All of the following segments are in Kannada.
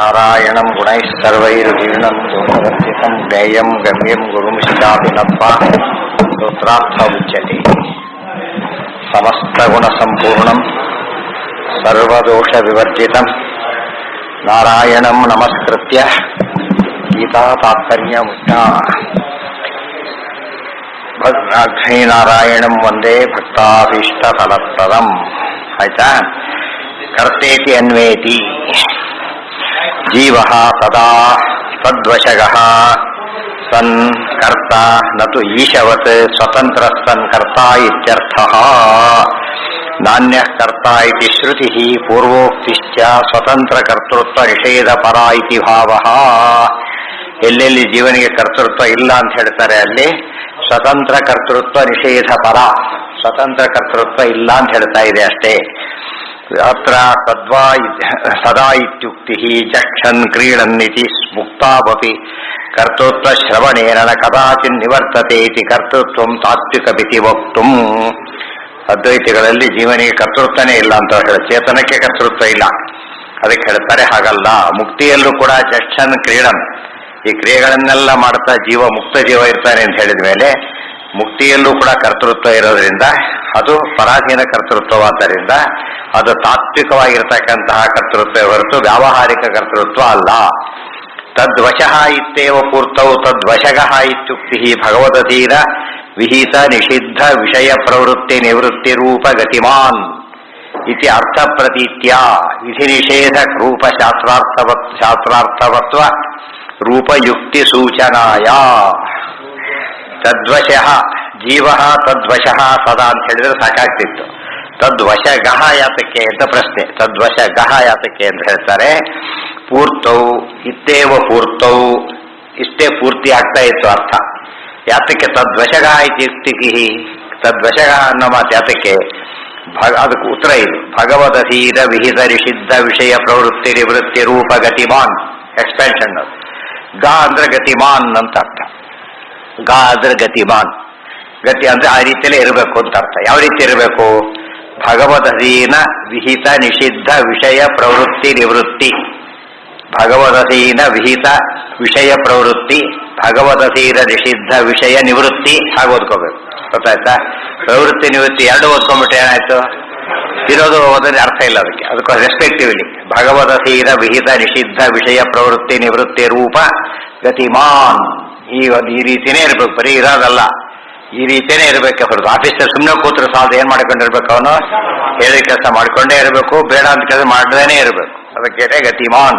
ನಾರಾಯಣಂ ಗುಣೈಃ ಸರ್ವೈರ್ಜೀರ್ಣಂ ದೋಷವರ್ಜಿತಂ ಜ್ಞೇಯಂ ಗಮ್ಯಂ ಗುರುಮಿಷ್ಟಾಭಿನತ್ವ ಸ್ತೋತ್ರಾರ್ಥ ಉಚ್ಯತೆ. ಸಮಸ್ತಗುಣ ಸಂಪೂರ್ಣಂ ಸರ್ವದೋಷ ವಿವರ್ಜಿತಂ ನಾರಾಯಣಂ ನಮಸ್ಕೃತ್ಯ ಗೀತಾ ತಾತ್ಪರ್ಯಮುಕ್ತ ನಾರಾಯಣಂ ವಂದೇ ಭಕ್ತಾಭೀಷ್ಟಫಲಪ್ರದಂ. ಆಯ್ತಾ? ಕರ್ತೇತಿ ಅನ್ವೇತಿ ಜೀವಃ ಸದಾ ತದ್ವಶಗಃ ಸನ್ ಕರ್ತ ನತು ಈಶವತ್ ಸ್ವತಂತ್ರ ಸನ್ ಕರ್ತ ಇತ್ಯರ್ಥಃ. ನಾನ್ಯಃ ಕರ್ತ ಇತಿ ಶ್ರುತಿಃ ಪೂರ್ವೋಕ್ತಿಶ್ಚ ಸ್ವತಂತ್ರ ಕರ್ತೃತ್ವ ನಿಷೇಧ ಪರ ಇತಿ ಭಾವಃ. ಎಲ್ಲೆಲ್ಲಿ ಜೀವನಿಗೆ ಕರ್ತೃತ್ವ ಇಲ್ಲ ಅಂತ ಹೇಳ್ತಾರೆ ಅಲ್ಲಿ ಸ್ವತಂತ್ರ ಕರ್ತೃತ್ವ ನಿಷೇಧ ಪರ, ಸ್ವತಂತ್ರ ಕರ್ತೃತ್ವ ಇಲ್ಲ ಅಂತ ಹೇಳ್ತಾ ಇದೆ ಅಷ್ಟೇ. ಅತ್ರ ಸದಾ ಇತ್ಯುಕ್ತಿ ಚಕ್ಷನ್ ಕ್ರೀಡನ್ನಿತಿ ಮುಕ್ತಾವಪಿ ಕರ್ತೃತ್ವ ಶ್ರವಣೇನ ಕದಾಚಿನ್ ನಿವರ್ತತೆ ಇತಿ ಕರ್ತೃತ್ವಂ ತಾತ್ವಿಕಮಿತಿ ವಕ್ತುಂ. ಅದ್ವೈತಿಗಳಲ್ಲಿ ಜೀವನಿಗೆ ಕರ್ತೃತ್ವನೇ ಇಲ್ಲ ಅಂತ ಹೇಳಿ, ಚೇತನಕ್ಕೆ ಕರ್ತೃತ್ವ ಇಲ್ಲ ಅದಕ್ಕೆ ಹೇಳ್ತಾರೆ ಹಾಗಲ್ಲ. ಮುಕ್ತಿಯಲ್ಲೂ ಕೂಡ ಚಕ್ಷನ್ ಕ್ರೀಡನ್, ಈ ಕ್ರಿಯೆಗಳನ್ನೆಲ್ಲ ಮಾಡ್ತಾ ಜೀವ ಮುಕ್ತ ಜೀವ ಇರ್ತಾನೆ ಅಂತ ಹೇಳಿದ ಮೇಲೆ ಮುಕ್ತಿಯಲ್ಲೂ ಕೂಡ ಕರ್ತೃತ್ವ ಇರೋದ್ರಿಂದ ಅದು ಪರಾಧೀನ ಕರ್ತೃತ್ವವಾದ್ದರಿಂದ ಅದು ತಾತ್ವಿಕವಾಗಿರ್ತಕ್ಕಂತಹ ಕರ್ತೃತ್ವ ಹೊರತು ವ್ಯಾವಹಾರಿಕ ಕರ್ತೃತ್ವ ಅಲ್ಲ. ತದ್ವಶಃ ಇತ್ಯೇವ ಪೂರ್ತೌ ತದ್ವಶಗಃ ಇತ್ಯುಕ್ತಿ ಭಗವದಧೀನ ವಿಹಿತ ನಿಷಿದ್ಧ ವಿಷಯ ಪ್ರವೃತ್ತಿ ನಿವೃತ್ತಿ ರೂಪ ಗತಿಮಾನ್ ಇತಿ ಅರ್ಥ ಪ್ರತೀತ್ಯ ವಿಧಿ ನಿಷೇಧ ರೂಪ ಶಾಸ್ತ್ರಾರ್ಥವತ್ವ ರೂಪಯುಕ್ತಿ ಸೂಚನಾಯ. ತದ್ವಶಃ ಜೀವ ತದ್ವಶಃ ಸದಾ ಅಂತ ಹೇಳಿದ್ರೆ ಸಾಕಾಗ್ತಿತ್ತು. ತದ್ವಶಗಃ ಯಾತಕ್ಕೆ ಅಂತ ಪ್ರಶ್ನೆ. ತದ್ವಶಗಃ ಯಾತಕ್ಕೆ ಅಂತ ಹೇಳ್ತಾರೆ, ಪೂರ್ತೌ ಇತ್ತೇವ ಪೂರ್ತೌ, ಇಷ್ಟೇ ಪೂರ್ತಿ ಆಗ್ತಾ ಇತ್ತು ಅರ್ಥ. ಯಾತಕ್ಕೆ ತದ್ವಶಗಃ ಇತ್ಯುಕ್ತಿ, ತದ್ವಶಗಃ ಅನ್ನೋ ಮಾತು ಯಾತಕ್ಕೆ, ಅದಕ್ಕೆ ಉತ್ತರ ಇದು. ಭಗವದಧೀನ ವಿಹಿತ ನಿಷಿದ್ಧ ವಿಷಯ ಪ್ರವೃತ್ತಿ ನಿವೃತ್ತಿ ರೂಪ ಗತಿಮಾನ್, ಎಕ್ಸ್ಪೆನ್ಷನ್. ಗ ಅಂದ್ರೆ ಗತಿಮಾನ್ ಅಂತ ಅರ್ಥ. ಗ ಅಂದ್ರೆ ಗತಿಮಾನ್, ಗತಿ ಅಂದ್ರೆ ಆ ರೀತಿಯಲ್ಲೇ ಇರಬೇಕು ಅಂತ ಅರ್ಥ. ಯಾವ ರೀತಿ ಇರಬೇಕು? ಭಗವದಧೀನ ವಿಹಿತ ನಿಷಿದ್ಧ ವಿಷಯ ಪ್ರವೃತ್ತಿ ನಿವೃತ್ತಿ. ಭಗವದಧೀನ ವಿಹಿತ ವಿಷಯ ಪ್ರವೃತ್ತಿ, ಭಗವದಧೀನ ನಿಷಿದ್ಧ ವಿಷಯ ನಿವೃತ್ತಿ ಹಾಗೆ ಓದ್ಕೋಬೇಕು. ಗೊತ್ತಾಯ್ತಾ? ಪ್ರವೃತ್ತಿ ನಿವೃತ್ತಿ ಎರಡು ಓದ್ಕೊಂಡ್ಬಿಟ್ರೆ ಏನಾಯ್ತು? ಇರೋದು ಓದೋದೇ ಅರ್ಥ ಇಲ್ಲ ಅದಕ್ಕೆ. ಅದಕ್ಕೆ ರೆಸ್ಪೆಕ್ಟಿವ್ಲಿ ಭಗವದಧೀನ ವಿಹಿತ ನಿಷಿದ್ಧ ವಿಷಯ ಪ್ರವೃತ್ತಿ ನಿವೃತ್ತಿ ರೂಪ ಗತಿಮಾನ್. ಈ ರೀತಿನೇ ಇರ್ಬೇಕು, ಬರೀ ಇರೋದಲ್ಲ, ಈ ರೀತಿಯೇ ಇರಬೇಕು ಹೊರತು ಆಫೀಸರ್ ಸುಮ್ಮನೆ ಕೂತ್ರೆ ಸಾಲದು. ಏನ್ ಮಾಡ್ಕೊಂಡಿರ್ಬೇಕು? ಅವನು ಹೇಳಿದ ಕೆಲಸ ಮಾಡ್ಕೊಂಡೇ ಇರಬೇಕು, ಬೇಡ ಅಂತ ಕೆಲಸ ಮಾಡದೇನೆ ಇರಬೇಕು. ಅದಕ್ಕೆ ಗತಿಮಾನ್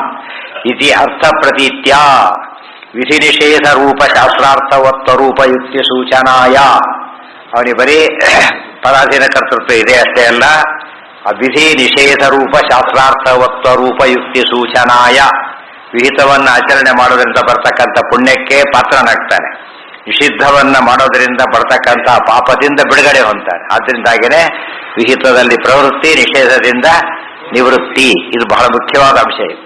ಇತಿ ಅರ್ಥ ಪ್ರತೀತ್ಯ ವಿಧಿ ನಿಷೇಧ ರೂಪ ಶಾಸ್ತ್ರಾರ್ಥವತ್ವ ರೂಪ ಯುಕ್ತಿ ಸೂಚನಾಯ. ಅವನಿಗೆ ಬರೀ ಪರಾಧೀನ ಕರ್ತೃತ್ವ ಇದೆ ಅಷ್ಟೇ ಅಲ್ಲ, ಆ ವಿಧಿ ನಿಷೇಧ ರೂಪ ಶಾಸ್ತ್ರಾರ್ಥವತ್ವ ರೂಪ ಯುಕ್ತಿ ಸೂಚನಾಯ. ವಿಹಿತವನ್ನ ಆಚರಣೆ ಮಾಡೋದ್ರಿಂದ ಬರ್ತಕ್ಕಂಥ ಪುಣ್ಯಕ್ಕೆ ಪಾತ್ರನಾಗ್ತಾನೆ, ನಿಷಿದ್ಧವನ್ನ ಮಾಡೋದ್ರಿಂದ ಬರ್ತಕ್ಕಂಥ ಪಾಪದಿಂದ ಬಿಡುಗಡೆ ಹೊಂದ್ತಾನೆ. ಆದ್ದರಿಂದಾಗಿನೇ ವಿಹಿತದಲ್ಲಿ ಪ್ರವೃತ್ತಿ, ನಿಷೇಧದಿಂದ ನಿವೃತ್ತಿ. ಇದು ಬಹಳ ಮುಖ್ಯವಾದ ಅಂಶ. ಇದು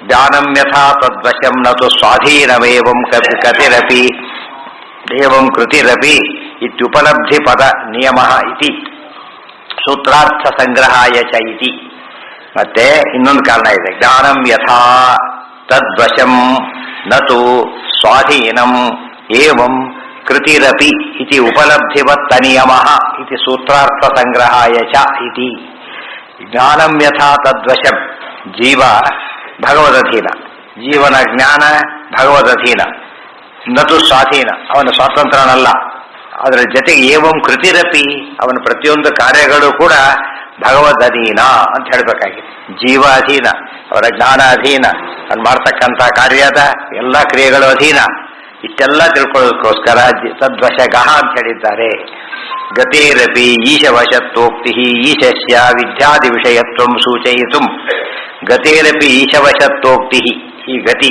ಜ್ಞಾನಂ ಯಥಾ ತದ್ವಶಂ ನತು ಸ್ವಾಧೀನಮೇವಂ ಕತಿರಪಿ ಏವಂ ಕೃತಿರಪಿ ಇತ್ಯುಪಲಬ್ಧಿ ಪದ ನಿಯಮ ಇತಿ ಸೂತ್ರಾರ್ಥ ಸಂಗ್ರಹಾಯ ಚ ಇತಿ. ಮತ್ತೆ ಇನ್ನೊಂದು ಕಾರಣ ಇದೆ. ಜ್ಞಾನಂ ಯಥಾ ತದ್ವಶಂ ನತು ಸ್ವಾಧೀನಂ ಏವಂ ಕೃತಿರಪಿ ಇತಿ ಉಪಲಬ್ಧಿವತ್ತ ನಿಯಮ ಇತಿ ಸೂತ್ರಾರ್ಥ ಸಂಗ್ರಹಾಯ ಚ ಇತಿ. ಜ್ಞಾನಂ ಯಥಾ ತದ್ವಶಂ, ಜೀವ ಭಗವದಧೀನ, ಜೀವನ ಜ್ಞಾನ ಭಗವದಧೀನ, ನತು ಸ್ವಾಧೀನ, ಅವನ ಸ್ವಾತಂತ್ರ್ಯನಲ್ಲ. ಅದರ ಜೊತೆಗೆ ಏವಂ ಕೃತಿರಪಿ, ಅವನ ಪ್ರತಿಯೊಂದು ಕಾರ್ಯಗಳು ಕೂಡ ಭಗವದಧೀನ ಅಂತ ಹೇಳಬೇಕಾಗಿದೆ. ಜೀವ ಅಧೀನ, ಅವರ ಜ್ಞಾನ ಅಧೀನ, ಅವ್ನು ಮಾಡ್ತಕ್ಕಂಥ ಕಾರ್ಯದ ಎಲ್ಲ ಕ್ರಿಯೆಗಳು ಅಧೀನ. ಇಷ್ಟೆಲ್ಲ ತಿಳ್ಕೊಳ್ಳೋದಕ್ಕೋಸ್ಕರ ತದ್ವಶಗಃ ಅಂತ ಹೇಳಿದ್ದಾರೆ. ಗತಿರಪಿ ಈಶವಶತ್ವೋಕ್ತಿ ಈಶಸ್ಯ ವಿದ್ಯಾದಿ ವಿಷಯತ್ವಂ ಸೂಚಯಿತು. ಗತಿರಪಿ ಈಶವಶತ್ವೋಕ್ತಿ, ಈ ಗತಿ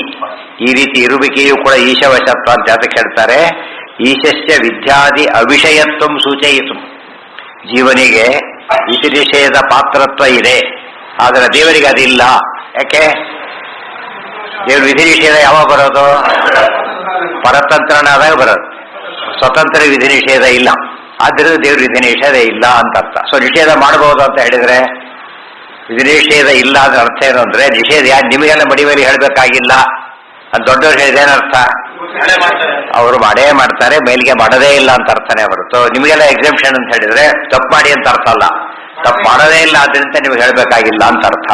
ಈ ರೀತಿ ಇರುವಿಕೆಯೂ ಕೂಡ ಈಶವಶತ್ವ ಅಂತ ಅದಕ್ಕೆ ಹೇಳ್ತಾರೆ. ಈಶಸ್ಯ ವಿದ್ಯಾದಿ ಅವಿಷಯತ್ವಂ ಸೂಚಯಿತು. ಜೀವನಿಗೆ ವಿಧಿ ನಿಷೇಧ ಪಾತ್ರತ್ವ ಇದೆ, ಆದರೆ ದೇವರಿಗೆ ಅದಿಲ್ಲ. ಯಾಕೆ? ದೇವ್ರ ವಿಧಿ ನಿಷೇಧ ಯಾವಾಗ ಬರೋದು? ಪರತಂತ್ರನಾದಾಗ ಬರೋದು. ಸ್ವತಂತ್ರ ವಿಧಿ ನಿಷೇಧ ಇಲ್ಲ, ಆದ್ದರಿಂದ ದೇವ್ರ ವಿಧಿ ನಿಷೇಧ ಇಲ್ಲ ಅಂತ ಅರ್ಥ. ಸೊ ನಿಷೇಧ ಮಾಡಬಹುದು ಅಂತ ಹೇಳಿದ್ರೆ ಇದು ನಿಷೇಧ ಇಲ್ಲ ಅಂದ್ರೆ ಅರ್ಥ ಏನು ಅಂದ್ರೆ ನಿಷೇಧ ಯಾರು ನಿಮಗೆಲ್ಲ ಮಡಿಮೇಲೆ ಹೇಳ್ಬೇಕಾಗಿಲ್ಲ ಅಂತ ದೊಡ್ಡವ್ರು ಹೇಳಿದ ಏನರ್ಥ? ಅವರು ಮಾಡೇ ಮಾಡ್ತಾರೆ, ಮೇಲ್ಗೆ ಮಾಡೋದೇ ಇಲ್ಲ ಅಂತ ಅರ್ಥನೇ ಹೊರತು ನಿಮಗೆಲ್ಲ ಎಕ್ಸಾಮ್ಷನ್ ಅಂತ ಹೇಳಿದ್ರೆ ತಪ್ಪು ಮಾಡಿ ಅಂತ ಅರ್ಥ ಅಲ್ಲ. ತಪ್ಪು ಮಾಡೋದೇ ಇಲ್ಲ ಆದ್ರಿಂದ ನಿಮ್ಗೆ ಹೇಳ್ಬೇಕಾಗಿಲ್ಲ ಅಂತ ಅರ್ಥ.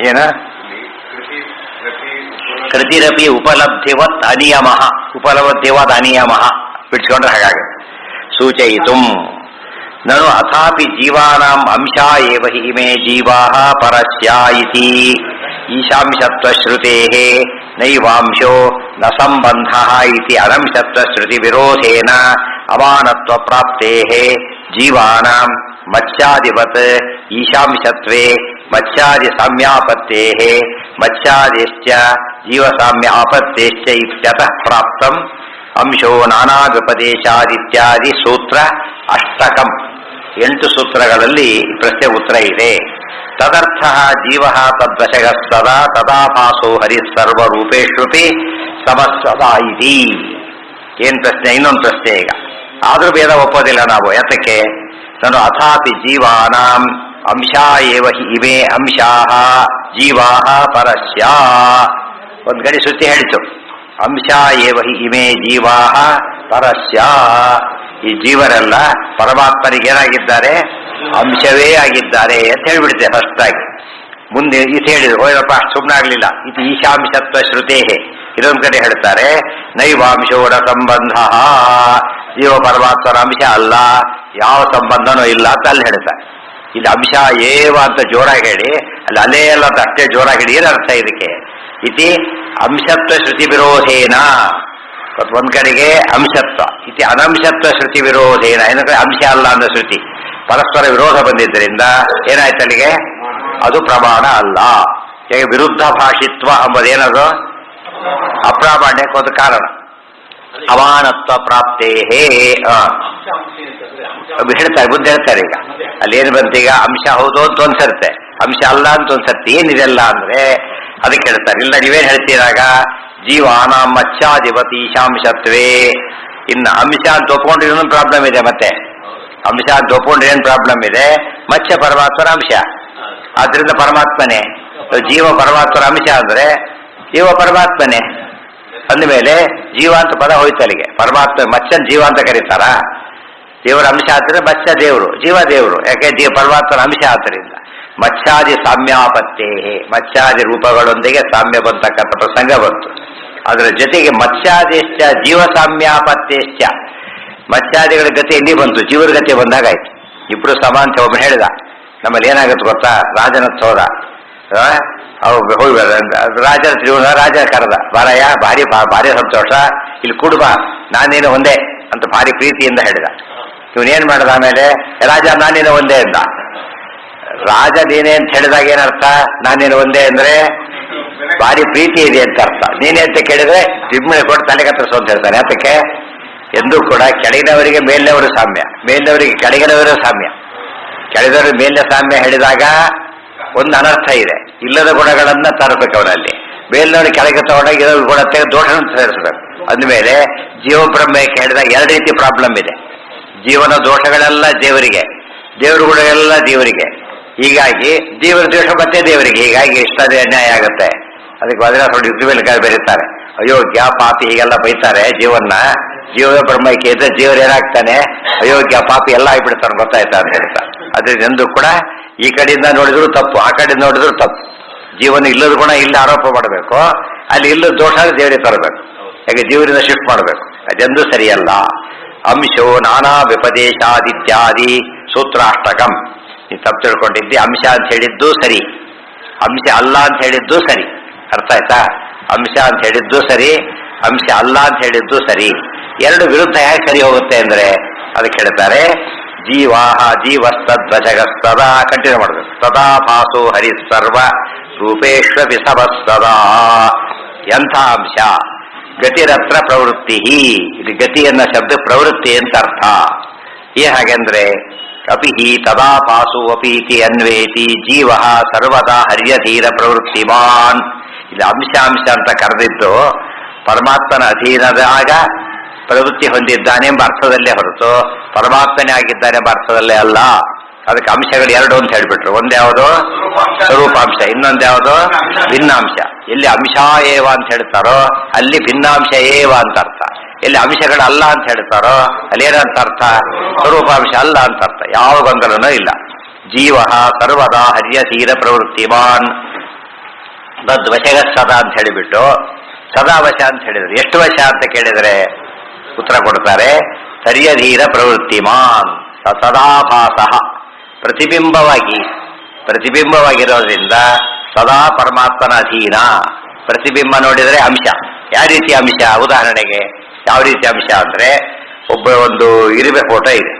ಏನ ಕೃತಿರಪಿ ಉಪಲಬ್ಧಿವತ್ ಅನಿಯಮ, ಉಪಲಬ್ಧಿವತ್ ಅನಿಯಮ ಬಿಡ್ಸ್ಕೊಂಡ್ರೆ ಹಾಗಾಗುತ್ತೆ. ಸೂಚಯಿತು ನನು ಅಥಾಪಿ ಜೀವಾನಾಂ ಅಂಶ ಏವ ಹಿ ಇಮೇ ಜೀವಾಃ ಪರಸ್ಯ ಇತಿ ಈಶಾಂಶತ್ವಶ್ರುತೇಃ ನೈವಾಂಶೋ ನ ಸಂಬಂಧಃ ಇತಿ ಅನಂಶತ್ವಶ್ರುತಿ ವಿರೋಧೇನ ಅಮಾನತ್ವ ಪ್ರಾಪ್ತೇಃ ಜೀವಾನಾಂ ಮತ್ಸ್ಯಾದಿವತ್ ಈಶಾಂಶತ್ವೇ ಮತ್ಸ್ಯಾದಿ ಸಾಮ್ಯಾಪತ್ತೇಃ ಮತ್ಸ್ಯಾದಿಶ್ಚ ಜೀವಸಾಮ್ಯಾಪತ್ತೇಶ್ಚ ಇತ್ಯತಃ ಪ್ರಾಪ್ತಂ ಅಂಶೋ ನಾನಾವ್ಯುಪದೇಶಾದಿತ್ಯಾದಿ ಸೂತ್ರ ಅಷ್ಟಕಂ. 8 ಸೂತ್ರಗಳಲ್ಲಿ ಪ್ರಶ್ನೆ ಉತ್ತರ ಇದೆ. ತದರ್ಥ ಜೀವ ತದ್ವಶಗ ಸದಾ ತದಾಭಾಸೋ ಹರಿ ಸರ್ವರೂಪೇಶ್ವಪಿ ಸಮಸ್ಸದಾ ಇತಿ. ಏನ್ ಪ್ರಶ್ನೆ? ಇನ್ನೊಂದು ಪ್ರಶ್ನೆ ಈಗ. ಆದ್ರೂ ಭೇದ ಒಪ್ಪೋದಿಲ್ಲ ನಾವು. ಯಾತಕ್ಕೆ? ನಾನು ಅಥಾಪಿ ಜೀವಾನಾಂ ಅಂಶ ಏವ ಹಿ ಇಮೇ ಅಂಶಾಃ ಜೀವಾಃ ಪರಸ್ಯ. ಒಂದ್ ಗಡಿ ಶ್ರುತಿ ಹೇಳಿತು, ಅಂಶ ಏವ ಹಿ ಇಮೇ ಜೀವಾಃ ಪರಸ್ಯ. ಈ ಜೀವರೆಲ್ಲ ಪರಮಾತ್ಮನಿಗೆ ಏನಾಗಿದ್ದಾರೆ? ಅಂಶವೇ ಆಗಿದ್ದಾರೆ ಅಂತ ಹೇಳಿಬಿಡುತ್ತೆ ಫಸ್ಟ್ ಆಗಿ. ಮುಂದೆ ಇದು ಹೇಳಿದ್ರು, ಓಯಪ್ಪ ಸುಮ್ಮನೆ ಆಗ್ಲಿಲ್ಲ. ಇದು ಈಶಾಂಶತ್ವ ಶ್ರುತೇ. ಇದೊಂದು ಕಡೆ ಹೇಳ್ತಾರೆ ನೈವಾಂಶೋಡ ಸಂಬಂಧ, ಜೀವ ಪರಮಾತ್ಮನ ಅಂಶ ಅಲ್ಲ, ಯಾವ ಸಂಬಂಧನೂ ಇಲ್ಲ ಅಂತ ಅಲ್ಲಿ ಹೇಳ್ತಾರೆ. ಇಲ್ಲಿ ಅಂಶ ಏವ ಅಂತ ಜೋರಾಗಿ ಹೇಳಿ ಅಲ್ಲಿ ಅಲ್ಲೇ ಅಲ್ಲ ಅಂತ ಅಷ್ಟೇ ಜೋರಾಗಿ ಹೇಳಿ ಏನರ್ಥ ಇದಕ್ಕೆ? ಇತಿ ಅಂಶತ್ವ ಶ್ರುತಿ ವಿರೋಧೇನ. ಒಂದ್ ಕಡೆಗೆ ಅಂಶತ್ವ, ಇತಿ ಅನಂಶತ್ವ ಶ್ರುತಿ ವಿರೋಧೇನ. ಏನಂದ್ರೆ ಅಂಶ ಅಲ್ಲ ಅನ್ನೋ ಶ್ರುತಿ ಪರಸ್ಪರ ವಿರೋಧ ಬಂದಿದ್ದರಿಂದ ಏನಾಯ್ತು ಅಲ್ಲಿಗೆ? ಅದು ಪ್ರಮಾಣ ಅಲ್ಲ. ಹೇಗೆ ವಿರುದ್ಧ ಭಾಷಿತ್ವ ಎಂಬುದೇನದು? ಅಪ್ರಾಮಾಣ್ಯಕ್ಕೊಂದು ಕಾರಣ. ಅಮಾನತ್ವ ಪ್ರಾಪ್ತೇ ಹೇಳ್ತಾರೆ, ಬುದ್ಧ ಹೇಳ್ತಾರೆ. ಈಗ ಅಲ್ಲಿ ಏನು ಬಂತೀಗ? ಅಂಶ ಹೌದು ಅಂತ ಒಂದ್ಸರ್ತೆ, ಅಂಶ ಅಲ್ಲ ಅಂತ ಒಂದ್ಸರ್ತಿ. ಏನಿದೆಲ್ಲ ಅಂದ್ರೆ ಅದಕ್ಕೆ ಹೇಳ್ತಾರೆ. ಇಲ್ಲ ನೀವೇನ್ ಹೇಳ್ತೀರಾಗ? ಜೀವಾನಾಂ ಮತ್ಸ್ಯಾಧಿಪತಿ ಈಶಾಂಶತ್ವೇ. ಇನ್ನು ಅಂಶ ಅಂತ ಒಪ್ಕೊಂಡ್ರೆ ಇನ್ನೊಂದು ಪ್ರಾಬ್ಲಮ್ ಇದೆ. ಮತ್ತೆ ಅಂಶ ಅಂತ ಒಪ್ಕೊಂಡ್ರೆ ಏನ್ ಪ್ರಾಬ್ಲಮ್ ಇದೆ? ಮತ್ಸ್ಯ ಪರಮಾತ್ಮರ ಅಂಶ, ಆದ್ರಿಂದ ಪರಮಾತ್ಮನೇ. ಜೀವ ಪರಮಾತ್ಮರ ಅಂಶ ಅಂದ್ರೆ ಜೀವ ಪರಮಾತ್ಮನೇ ಅಂದಮೇಲೆ ಜೀವ ಅಂತ ಪದ ಹೋಯ್ತು ಅಲ್ಲಿಗೆ. ಪರಮಾತ್ಮ ಮತ್ಸ್ಯನ್ ಜೀವ ಅಂತ ಕರೀತಾರ? ದೇವರ ಅಂಶ ಆದ್ರೆ ಮತ್ಸ್ಯ ದೇವರು, ಜೀವ ದೇವರು. ಯಾಕೆ? ಜೀವ ಪರಮಾತ್ಮನ ಅಂಶ ಆದ್ದರಿಂದ. ಮತ್ಸ್ಯಾದಿ ಸಾಮ್ಯಾಪತ್ತೇ, ಮತ್ಸ್ಯಾದಿ ರೂಪಗಳೊಂದಿಗೆ ಸಾಮ್ಯ ಬಂತಕ್ಕಂಥ ಪ್ರಸಂಗ ಬಂತು. ಅದರ ಜೊತೆಗೆ ಮತ್ಸ್ಯಾದಿಶ್ಚ ಜೀವ ಸಾಮ್ಯಾಪತ್ತೇಶ್ಚ, ಮತ್ಸ್ಯಾದಿಗಳ ಗತಿ ಎಲ್ಲಿ ಬಂತು? ಜೀವರ ಗತಿ ಬಂದಾಗಾಯ್ತು. ಇಬ್ರು ಸಮಾಂತ ಒಬ್ಬ ಹೇಳಿದ, ನಮ್ಮಲ್ಲಿ ಏನಾಗುತ್ತೆ ಗೊತ್ತಾ? ರಾಜನ ಹೋದ, ರಾಜನ ತ್ರಿವಣ ರಾಜ ಕರೆದ, ಬಾರಯ್ಯ ಭಾರಿ ಭಾರಿ ಸಂತೋಷ, ಇಲ್ಲಿ ಕೂಡು ಬಾ, ನಾನೇನು ಒಂದೇ ಅಂತ ಭಾರಿ ಪ್ರೀತಿಯಿಂದ ಹೇಳಿದ. ಇವನೇನ್ ಮಾಡಿದ ಆಮೇಲೆ? ರಾಜ ನಾನೇನು ಒಂದೇ ಅಂದ. ರಾಜ ನೀನೇ ಅಂತ ಹೇಳಿದಾಗ ಏನರ್ಥ? ನಾನೇನು ಒಂದೇ ಅಂದ್ರೆ ಭಾರಿ ಪ್ರೀತಿ ಇದೆ ಅಂತ ಅರ್ಥ. ನೀನೇ ಅಂತ ಕೇಳಿದ್ರೆ ದಿಮ್ಮೆ ಕೊಟ್ಟು ತಲೆ ಕತ್ತರಿಸು ಅಂತ ಹೇಳ್ತಾನೆ. ಅದಕ್ಕೆ ಎಂದೂ ಕೂಡ ಕೆಳಗಿನವರಿಗೆ ಮೇಲಿನವರು ಸಾಮ್ಯ, ಮೇಲಿನವರಿಗೆ ಕೆಳಗಿನವರು ಸಾಮ್ಯ. ಕೆಳಗಿನವರು ಮೇಲಿನ ಸಾಮ್ಯ ಹೇಳಿದಾಗ ಒಂದು ಅನರ್ಥ ಇದೆ. ಇಲ್ಲದ ಗುಣಗಳನ್ನ ತರಬೇಕು ಅವರಲ್ಲಿ. ಮೇಲಿನವರು ಕೆಳಗೆ ತಗೊಂಡಾಗ ಇರೋ ಗುಣ ತೆಗೆದು ದೋಷವನ್ನು ಸೇರಿಸಬೇಕು. ಅಂದಮೇಲೆ ಜೀವ ಬ್ರಹ್ಮಕ್ಕೆ ಹೇಳಿದಾಗ 2 ರೀತಿ ಪ್ರಾಬ್ಲಮ್ ಇದೆ. ಜೀವನ ದೋಷಗಳೆಲ್ಲ ದೇವರಿಗೆ, ದೇವರ ಗುಣಗಳೆಲ್ಲ ದೇವರಿಗೆ. ಹೀಗಾಗಿ ದೇವರ ದೋಷ ಮತ್ತೆ ದೇವರಿಗೆ. ಹೀಗಾಗಿ ಇಷ್ಟದೇ ಅನ್ಯಾಯ ಆಗುತ್ತೆ. ಅದಕ್ಕೆ ವಜ್ರಾಸುರ ಯುದ್ಧ ಮೇಲೆ ಬೆರೀತಾರೆ, ಅಯೋಗ್ಯ ಪಾಪಿ ಹೀಗೆಲ್ಲ ಬೈತಾರೆ ಜೀವನ್ನ. ಜೀವ ಬ್ರಹ್ಮಕ್ಕೆ ಇದ್ರೆ ಜೀವರು ಏನಾಗ್ತಾನೆ? ಅಯೋಗ್ಯ ಪಾಪಿ ಎಲ್ಲ ಆಗಿಬಿಡ್ತಾನೆ, ಗೊತ್ತಾಯ್ತಾ ಅಂತ ಹೇಳ್ತಾರೆ. ಅದ್ರಿಂದ ಎಂದೂ ಕೂಡ ಈ ಕಡೆಯಿಂದ ನೋಡಿದ್ರು ತಪ್ಪು, ಆ ಕಡೆಯಿಂದ ನೋಡಿದ್ರು ತಪ್ಪು. ಜೀವನ ಇಲ್ಲದ ಗುಣ ಇಲ್ಲಿ ಆರೋಪ ಮಾಡಬೇಕು, ಅಲ್ಲಿ ಇಲ್ಲದ ದೋಷ ದೇವರಿಗೆ ತರಬೇಕು. ಯಾಕೆ? ಜೀವರಿಂದ ಶಿಫ್ಟ್ ಮಾಡಬೇಕು. ಅದೆಂದೂ ಸರಿಯಲ್ಲ. ಅಂಶೋ ನಾನಾ ವ್ಯಪದೇಶಾದಿತ್ಯಾದಿ ಸೂತ್ರಾಷ್ಟಕಂ. ನೀನು ತಪ್ಪು ತಿಳ್ಕೊಂಡಿದ್ದಿ. ಅಂಶ ಅಂತ ಹೇಳಿದ್ದು ಸರಿ, ಅಂಶ ಅಲ್ಲ ಅಂತ ಹೇಳಿದ್ದು ಸರಿ. ಅರ್ಥ ಆಯ್ತಾ? ಅಂಶ ಅಂತ ಹೇಳಿದ್ದು ಸರಿ, ಅಂಶ ಅಲ್ಲ ಅಂತ ಹೇಳಿದ್ದು ಸರಿ. 2 ವಿರುದ್ಧ ಹೇಗೆ ಸರಿ ಹೋಗುತ್ತೆ ಅಂದ್ರೆ ಅದಕ್ಕೆ ಹೇಳ್ತಾರೆ ಜೀವಾಹ ಜೀವಸ್ತದ್ವಚಗ ಸದಾ. ಕಂಟಿನ್ಯೂ ಮಾಡಬೇಕು. ಸದಾ ಭಾಸೋ ಹರಿ ಸರ್ವ ರೂಪೇಶ್ವ ವಿಸವಸ್ತದಾ. ಎಂಥ ಅಂಶ? ಗತಿರತ್ರ ಪ್ರವೃತ್ತಿ. ಇದು ಗತಿ ಎನ್ನ ಶಬ್ದ ಪ್ರವೃತ್ತಿ ಅಂತ ಅರ್ಥ. ಹಾಗೆಂದ್ರೆ ಅಪಿ ಹಿ ತದಾ ಪಾಸು ಅಪೀತಿ ಅನ್ವೇತಿ ಜೀವ ಸರ್ವದಾ ಹರ್ಯಧೀರ ಪ್ರವೃತ್ತಿಮಾನ್. ಇಲ್ಲಿ ಅಂಶ ಅಂತ ಕರೆದಿದ್ದು ಪರಮಾತ್ಮನ ಅಧೀನದಾಗ ಪ್ರವೃತ್ತಿ ಹೊಂದಿದ್ದಾನೆ ಎಂಬ ಅರ್ಥದಲ್ಲೇ ಹೊರತು ಪರಮಾತ್ಮನೇ ಆಗಿದ್ದಾನೆ ಎಂಬ ಅರ್ಥದಲ್ಲೇ ಅಲ್ಲ. ಅದಕ್ಕೆ ಅಂಶಗಳು ಎರಡು ಅಂತ ಹೇಳ್ಬಿಟ್ರು. ಒಂದ್ಯಾವುದು ಸ್ವರೂಪಾಂಶ, ಇನ್ನೊಂದ್ಯಾವುದು ಭಿನ್ನಾಂಶ. ಎಲ್ಲಿ ಅಂಶ ಏವ ಅಂತ ಹೇಳ್ತಾರೋ ಅಲ್ಲಿ ಭಿನ್ನಾಂಶ ಏವ ಅಂತ ಅರ್ಥ. ಎಲ್ಲಿ ಅಂಶಗಳಲ್ಲ ಅಂತ ಹೇಳ್ತಾರೋ ಅಲ್ಲೇನಂತ ಅರ್ಥ? ಸ್ವರೂಪಾಂಶ ಅಲ್ಲ ಅಂತ ಅರ್ಥ. ಯಾವ ಗೊಂದಲನೂ ಇಲ್ಲ. ಜೀವ ಸರ್ವದಾ ಹರ್ಯಧೀರ ಪ್ರವೃತ್ತಿಮಾನ್ ತದ್ವಶಗ ಸದಾ ಅಂತ ಹೇಳಿಬಿಟ್ಟು ಸದಾ ವಶ ಅಂತ ಹೇಳಿದ್ರು. ಎಷ್ಟು ವಶ ಅಂತ ಕೇಳಿದರೆ ಉತ್ತರ ಕೊಡ್ತಾರೆ, ಹರ್ಯಧೀರ ಪ್ರವೃತ್ತಿಮಾನ್ ಸದಾಭಾಸ, ಪ್ರತಿಬಿಂಬವಾಗಿರೋದ್ರಿಂದ ಸದಾ ಪರಮಾತ್ಮನ ಅಧೀನ. ಪ್ರತಿಬಿಂಬ ನೋಡಿದರೆ ಅಂಶ. ಯಾವ ರೀತಿ ಅಂಶ? ಉದಾಹರಣೆಗೆ ಯಾವ ರೀತಿ ಅಂಶ ಅಂದ್ರೆ, ಒಂದು ಇರುವೆ ಫೋಟೋ ಇದೆ.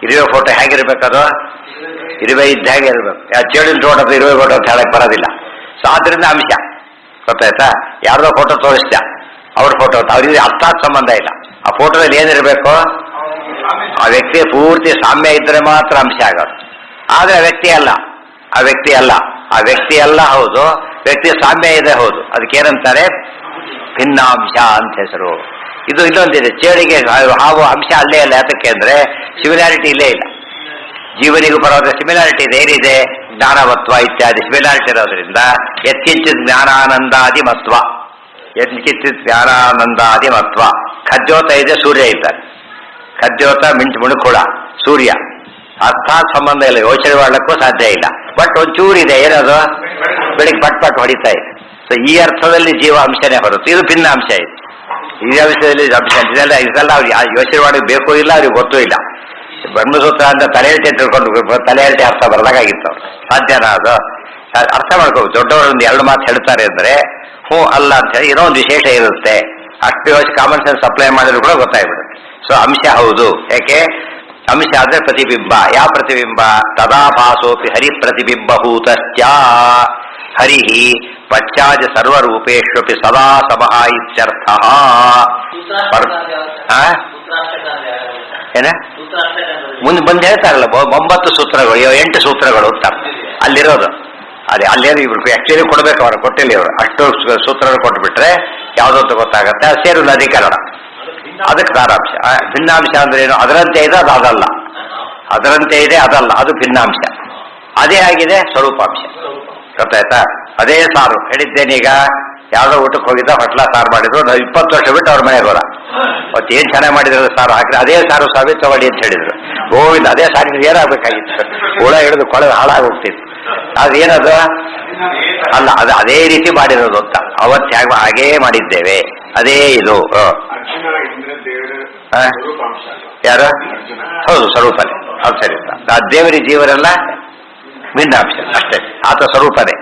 ಇರುವೆ ಫೋಟೋ ಹೇಗಿರ್ಬೇಕದು? ಇರುವೆ ಇದ್ದ ಹಾಗೆ ಇರಬೇಕು. ಚೇಳಿನ ಫೋಟೋ ಇರುವೆ ಫೋಟೋ ಅಂತ ಹೇಳಕ್ ಬರೋದಿಲ್ಲ. ಸೊ ಆದ್ರಿಂದ ಅಂಶ ಗೊತ್ತಾಯ್ತಾ? ಯಾರ್ದೋ ಫೋಟೋ ತೋರಿಸ್ದ, ಅವ್ರ ಫೋಟೋ ಅವ್ರಿಗೆ ಅರ್ಥಾತ್ ಸಂಬಂಧ ಇಲ್ಲ. ಆ ಫೋಟೋದಲ್ಲಿ ಏನಿರಬೇಕು? ಆ ವ್ಯಕ್ತಿ ಪೂರ್ತಿ ಸಾಮ್ಯ ಇದ್ರೆ ಮಾತ್ರ ಅಂಶ ಆಗೋದು. ಆದ್ರೆ ಆ ವ್ಯಕ್ತಿ ಅಲ್ಲ, ಆ ವ್ಯಕ್ತಿ ಅಲ್ಲ, ಆ ವ್ಯಕ್ತಿ ಅಲ್ಲ. ಹೌದು, ವ್ಯಕ್ತಿ ಸಾಮ್ಯ ಇದೆ, ಹೌದು. ಅದಕ್ಕೇನಂತಾರೆ? ಭಿನ್ನಾಂಶ ಅಂತ ಹೆಸರು. ಇದು ಇನ್ನೊಂದಿದೆ, ಚೇಳಿಗೆ ಹಾವು ಅಂಶ ಅಲ್ಲೇ ಇಲ್ಲ. ಯಾತಕ್ಕೆ ಅಂದ್ರೆ ಸಿಮಿಲಾರಿಟಿ ಇಲ್ಲೇ ಇಲ್ಲ. ಜೀವನಿಗೂ ಬರೋದ್ರೆ ಸಿಮಿಲಾರಿಟಿ ಇದೆ. ಏನಿದೆ? ಜ್ಞಾನವತ್ವ ಇತ್ಯಾದಿ ಸಿಮಿಲಾರಿಟಿ ಇರೋದ್ರಿಂದ ಯತ್ಕಿಂಚಿತ್ ಜ್ಞಾನಾನಂದಾದಿ ಮತ್ವ, ಯತ್ಕಿಂಚಿತ್ ಜ್ಞಾನಾನಂದಾದಿ ಮತ್ವ. ಖದ್ಯೋತ ಇದೆ, ಸೂರ್ಯ ಇದ್ದಾನೆ. ಖದ್ಯೋತ ಮುಣುಕುಳ, ಸೂರ್ಯ. ಅರ್ಥಾತ್ ಸಂಬಂಧ ಇಲ್ಲ, ಯೋಚನೆ ಮಾಡಲಿಕ್ಕೂ ಸಾಧ್ಯ ಇಲ್ಲ. ಬಟ್ ಒಂಚೂರಿದೆ, ಏನದು? ಬೆಳಿಗ್ಗೆ ಪಟ್ ಹೊಡಿತಾ ಇದೆ. ಸೊ ಈ ಅರ್ಥದಲ್ಲಿ ಜೀವ ಅಂಶನೇ ಹೊರತು ಇದು ಭಿನ್ನ ಅಂಶ ಇದೆ. ಈ ಅಂಶದಲ್ಲಿ ಅಂಶ ಇದೆಲ್ಲ ಅವ್ರಿಗೆ ಯೋಚನೆ ಮಾಡೋಕೆ ಬೇಕೂ ಇಲ್ಲ, ಅವ್ರಿಗೆ ಗೊತ್ತೂ ಇಲ್ಲ. ಬ್ರಹ್ಮಸೂತ್ರ ಅಂತ ತಲೆಹರಟೆ ತಿಳ್ಕೊಂಡು ತಲೆಹರಟೆ ಅರ್ಥ ಬರಲಾಗಿತ್ತು. ಸಾಧ್ಯನಾ ಅದು? ಅರ್ಥ ಮಾಡ್ಕೋಬೇಕು. ದೊಡ್ಡವರು ಒಂದು ಎರಡು ಮಾತು ಹೇಳ್ತಾರೆ ಅಂದ್ರೆ ಹ್ಞೂ ಅಲ್ಲ ಅಂತ ಹೇಳಿ ಏನೋ ಒಂದು ವಿಶೇಷ ಇರುತ್ತೆ. ಅಷ್ಟು ಯೋಚನೆ ಕಾಮನ್ ಸೆನ್ಸ್ ಅಪ್ಲೈ ಮಾಡಿದ್ರು ಕೂಡ ಗೊತ್ತಾಗ್ಬಿಡುತ್ತೆ. ಸೊ ಅಂಶ ಹೌದು. ಯಾಕೆ? ಅಂಶ ಅಂದ್ರೆ ಪ್ರತಿಬಿಂಬ. ಯಾವ ಪ್ರತಿಬಿಂಬ? ತದಾಭಾಸೋಪಿ ಹರಿ ಪ್ರತಿಬಿಂಬಭೂತಶ್ಚ ಹರಿ ಪಶ್ಚಾತ್ ಸರ್ವರೂಪೇಶ್ವಪಿ ಸದಾ ಸಮಃ ಇತ್ಯರ್ಥ. ಏನ ಮುಂದೆ ಬಂದು ಹೇಳ್ತಾರಲ್ಲ 9 ಸೂತ್ರಗಳು, 8 ಸೂತ್ರಗಳು ಅಂತ ಅಲ್ಲಿರೋದು. ಅದೇ ಅಲ್ಲೇನು ಇವ್ರು ಆಕ್ಚುಲಿ ಕೊಡ್ಬೇಕು, ಅವ್ರು ಕೊಟ್ಟಿಲ್ಲ. ಇವರು ಅಷ್ಟು ಸೂತ್ರಗಳು ಕೊಟ್ಬಿಟ್ರೆ ಯಾವುದಂತ ಗೊತ್ತಾಗತ್ತೆ. ಅದು ಸೇರು ಅಧಿಕರಣ, ಅದಕ್ಕೆ ಸಾರಾಂಶ. ಭಿನ್ನಾಂಶ ಅಂದ್ರೆ ಏನು? ಅದರಂತೆ ಇದೆ, ಅದು ಅದಲ್ಲ. ಅದರಂತೆ ಇದೆ, ಅದಲ್ಲ, ಅದು ಭಿನ್ನಾಂಶ. ಅದೇ ಆಗಿದೆ ಸ್ವರೂಪಾಂಶ. ಗೊತ್ತಾಯ್ತಾ? ಅದೇ ಸಾರು ಹೇಳಿದ್ದೇನೀಗ. ಯಾವ್ದೋ ಊಟಕ್ಕೆ ಹೋಗಿದ್ದ, ಹೊಟ್ಲ ಸಾರು ಮಾಡಿದ್ರು. 20 ವರ್ಷ ಬಿಟ್ಟು ಅವ್ರ ಮನೆಗೆ ಹೋದ. ಅವತ್ತು ಏನ್ ಚೆನ್ನಾಗಿ ಮಾಡಿದ್ರು ಸಾರು ಹಾಕಿದ್ರೆ ಅದೇ ಸಾರು ಸಾವಿ ತಗೊಳ್ಳಿ ಅಂತ ಹೇಳಿದ್ರು. ಗೋವಿಂದ ಅದೇ ಸಾರಿನ ಏನಾಗಬೇಕಾಗಿತ್ತು? ಹುಳ ಹಿಡಿದು ಕೊಳೆದು ಹಾಳಾಗೋಗ್ತಿತ್ತು. ಅದೇನದು? ಅಲ್ಲ, ಅದು ಅದೇ ರೀತಿ ಮಾಡಿರೋದು ಅಂತ. ಅವತ್ತು ಹಾಗೇ ಮಾಡಿದ್ದೇವೆ. ಅದೇ ಇದು ಯಾರು? ಹೌದು, ಸ್ವರೂಪನೇ. ಅದು ಸರಿ. ದೇವರಿ ಜೀವರೆಲ್ಲ ಭಿನ್ನಾಂಶ ಅಷ್ಟೇ. ಆತ ಸ್ವರೂಪನೇ.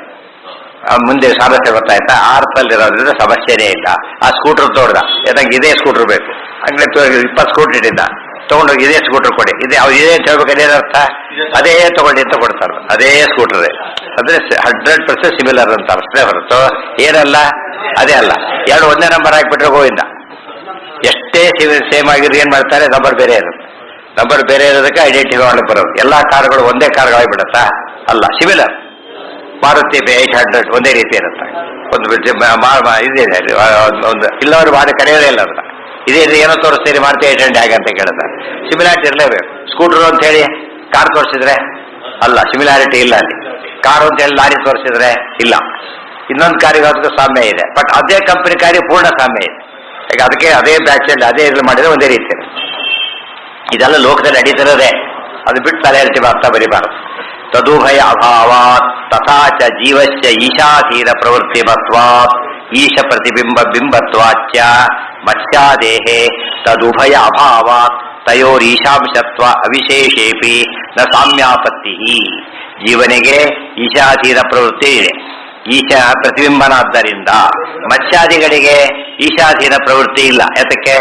ಮುಂದೆ ಸಾಮರ್ಥ್ಯ ಗೊತ್ತಾಯ್ತಾ? ಆರ್ತಲ್ಲಿರೋದ್ರಿಂದ ಸಮಸ್ಯೆನೇ ಇಲ್ಲ. ಆ ಸ್ಕೂಟರ್ ತೋಡ್ದ, ಯಾಕಂದ್ರೆ ಇದೇ ಸ್ಕೂಟರ್ ಬೇಕು. ಹಂಗೆ 20 ಸ್ಕೂಟರ್ ಇಟ್ಟಿದ್ದ, ತಗೊಂಡೋಗಿ ಇದೇ ಸ್ಕೂಟರ್ ಕೊಡಿ. ಇದೇ ಅವ್ರು ಇದೇ ಅಂತ ಹೇಳ್ಬೇಕು. ಅದೇನರ್ಥ? ಅದೇ ತಗೊಳ್ಳಿ ಅಂತ ಕೊಡ್ತಾರೆ. ಅದೇ ಸ್ಕೂಟರ್ ಅಂದ್ರೆ 100% ಸಿಮಿಲರ್ ಅಂತ ಅಷ್ಟೇ ಹೊರತು ಏನಲ್ಲ, ಅದೇ ಅಲ್ಲ. ಎರಡು ಒಂದೇ ನಂಬರ್ ಹಾಕಿಬಿಟ್ರೆ ಗೋವಿಂದ. ಎಷ್ಟೇ ಸೇಮ್ ಆಗಿದ್ರೆ ಏನ್ ಮಾಡ್ತಾರೆ? ನಂಬರ್ ಬೇರೆ ಇರುತ್ತೆ. ನಂಬರ್ ಬೇರೆ ಇರೋದಕ್ಕೆ ಐಡೆಂಟಿಫೈ ಮಾಡಲಿಕ್ಕೆ ಬರೋದು. ಎಲ್ಲಾ ಕಾರ್ಗಳು ಒಂದೇ ಕಾರ್ಗಳಾಗಿಬಿಡುತ್ತಾ? ಅಲ್ಲ, ಸಿಮಿಲರ್. ಮಾರುತಿ 800 ಒಂದೇ ರೀತಿ ಇರುತ್ತೆ. ಒಂದು ಇದಿದೆ, ಒಂದು ಇಲ್ಲವರು ಮಾಡಿ ಕರೆಯೋದೇ ಇಲ್ಲ ಅದನ್ನ. ಇದೇ ಏನೋ ತೋರಿಸ್ತೀರಿ ಮಾರುತಿ 800 ಹೇಗೆ ಅಂತ ಕೇಳಿದ್ರೆ ಸಿಮಿಲಾರಿಟಿ ಇರಲೇಬೇಕು. ಸ್ಕೂಟರ್ ಅಂತ ಹೇಳಿ ಕಾರ್ ತೋರಿಸಿದ್ರೆ ಅಲ್ಲ, ಸಿಮಿಲಾರಿಟಿ ಇಲ್ಲ ಅಲ್ಲಿ. ಕಾರು ಅಂತ ಹೇಳಿ ಲಾರಿ ತೋರಿಸಿದ್ರೆ ಇಲ್ಲ. ಇನ್ನೊಂದು ಕಾರಿಗೆ ಅದಕ್ಕೆ ಸಾಮ್ಯ ಇದೆ, ಬಟ್ ಅದೇ ಕಂಪನಿ ಕಾರಿಗೆ ಪೂರ್ಣ ಸಾಮ್ಯ ಇದೆ. ಈಗ ಅದಕ್ಕೆ ಅದೇ ಬ್ಯಾಚಲ್ಲಿ ಅದೇ ಇದ್ರಲ್ಲಿ ಮಾಡಿದ್ರೆ ಒಂದೇ ರೀತಿ. ಇದೆಲ್ಲ ಲೋಕದಲ್ಲಿ ನಡೀತಿರೋದೇ. ಅದು ಬಿಟ್ಟು ತಲೆ ಹೇಳ್ತೀವಿ, ಅರ್ಥ ಬರಿಬಾರದು. ತದುಭಯ ಅಭಾವಾತ್ ತಥಾ ಚ ಜೀವಸ್ಯ ಈಶಾಧೀನ ಪ್ರವೃತ್ತಿಮತ್ವಾತ್ ಈಶ ಪ್ರತಿಬಿಂಬ ಬಿಂಬತ್ವಾಚ್ಯ ಮತ್ಸ್ಯಾದೇಹೇ ತದುಭಯ ಅಭಾವಾತ್ ತಯೋರೀಶಾಂಶತ್ವ ಅವಿಶೇಷೇಪಿ ನ ಸಾಮ್ಯಾಪತ್ತಿ. ಜೀವನಿಗೆ ಈಶಾಧೀನ ಪ್ರವೃತ್ತಿ ಇದೆ, ಈಶ ಪ್ರತಿಬಿಂಬನಾದ್ದರಿಂದ. ಮತ್ಸ್ಯಾದಿಗಳಿಗೆ ಈಶಾಧೀನ ಪ್ರವೃತ್ತಿ ಇಲ್ಲ. ಯಾತಕ್ಕೆ?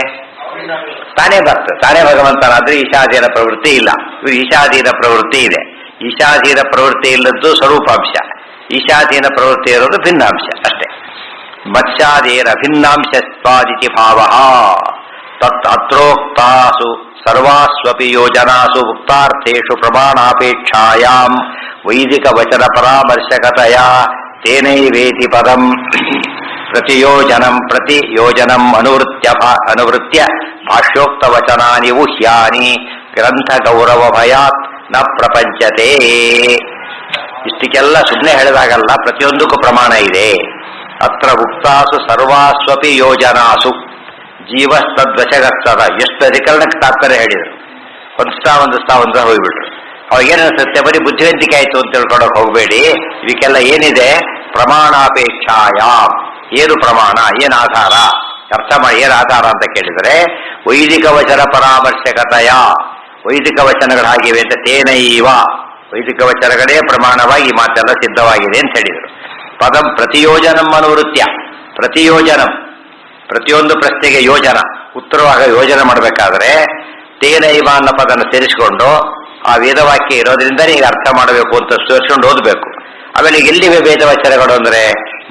ತಾನೇ ಬರ್ತದೆ, ತಾನೇ ಭಗವಂತನಾದ್ರೆ ಈಶಾಧೀನ ಪ್ರವೃತ್ತಿ ಇಲ್ಲ. ಇವರು ಈಶಾಧೀನ ಪ್ರವೃತ್ತಿ ಇದೆ. ಈಶಾಧೀನ ಪ್ರವೃತ್ತಿ ಇಲ್ಲದ್ದು ಸ್ವರೂಪಾಂಶ, ಈಶಾಧೀನ ಪ್ರವೃತ್ತಿ ಇರೋದು ಭಿನ್ನಾಂಶ ಅಷ್ಟೇ. ಮತ್ಸ್ಯಾದೇರ ಭಿನ್ನಾಂಶತ್ವಾದಿತಿ ಭಾವ ತತ್ ಅತ್ರೋಕ್ತಾಸು ಸರ್ವಾಸ್ವಪಿ ಯೋಜನಾಸು ಉಕ್ತಾರ್ಥೇಷು ಪ್ರಮಾಣಾಪೇಕ್ಷಾಯಾಂ ವೈದಿಕ ವಚನ ಪರಾಮರ್ಶಕತೆಯ ತೇನೈವೇತಿ ಪದಂ ಪ್ರತಿಯೋಜನಂ ಅನುವೃತ್ಯ ಭಾಷ್ಯೋಕ್ತ ವಚನಾನಿ ಊಹ್ಯಾನಿ ಗ್ರಂಥ ಗೌರವ ಭಯಾತ್ ನ ಪ್ರಪಂಚತೆ. ಇಷ್ಟಕ್ಕೆಲ್ಲ ಸುಮ್ಮನೆ ಹೇಳಿದಾಗಲ್ಲ, ಪ್ರತಿಯೊಂದಕ್ಕೂ ಪ್ರಮಾಣ ಇದೆ. ಅತ್ರ ಉಕ್ತಾಸು ಸರ್ವಾಸ್ವಪಿ ಯೋಜನಾಸು ಜೀವಸ್ತದ್ವಶಗಸ್ತದ. ಎಷ್ಟು ಅಧಿಕರಣಕ್ಕೆ ತಾತ್ಪರ್ಯ ಹೇಳಿದರು. ಒಂದು ಸ್ತಾ ಹೋಗ್ಬಿಟ್ರು. ಅವಾಗೇನಿಸುತ್ತೆ, ಬರೀ ಬುದ್ಧಿವಂತಿಕೆ ಆಯಿತು ಅಂತ ತಿಳ್ಕೊಳಕ್ ಹೋಗಬೇಡಿ. ಇದಕ್ಕೆಲ್ಲ ಏನಿದೆ? ಪ್ರಮಾಣಾಪೇಕ್ಷಾಯ. ಏನು ಪ್ರಮಾಣ, ಏನು ಆಧಾರ, ಅರ್ಥ ಮಾಡಿ. ಏನು ಆಧಾರ ಅಂತ ಕೇಳಿದರೆ, ವೈದಿಕ ವಚನ ಪರಾಮರ್ಶಕತೆಯ. ವೈದಿಕ ವಚನಗಳಾಗಿವೆ ಅಂತ ತೇನೈವ. ವೈದಿಕ ವಚನಗಳೇ ಪ್ರಮಾಣವಾಗಿ ಈ ಮಾತೆಲ್ಲ ಸಿದ್ಧವಾಗಿದೆ ಅಂತ ಹೇಳಿದರು. ಪದಂ ಪ್ರತಿಯೋಜನಂ ಅನುವೃತ್ಯ. ಪ್ರತಿಯೋಜನಂ, ಪ್ರತಿಯೊಂದು ಪ್ರಶ್ನೆಗೆ ಯೋಜನ, ಉತ್ತರವಾಗ ಯೋಜನೆ ಮಾಡಬೇಕಾದ್ರೆ ತೇನೈವ ಅನ್ನೋ ಪದನ ಸೇರಿಸಿಕೊಂಡು ಆ ವೇದವಾಕ್ಯ ಇರೋದ್ರಿಂದ ಈಗ ಅರ್ಥ ಮಾಡಬೇಕು ಅಂತ ಸೇರಿಸ್ಕೊಂಡು ಓದಬೇಕು. ಆಮೇಲೆ ಎಲ್ಲಿವೆ ವೇದವಚನಗಳು ಅಂದರೆ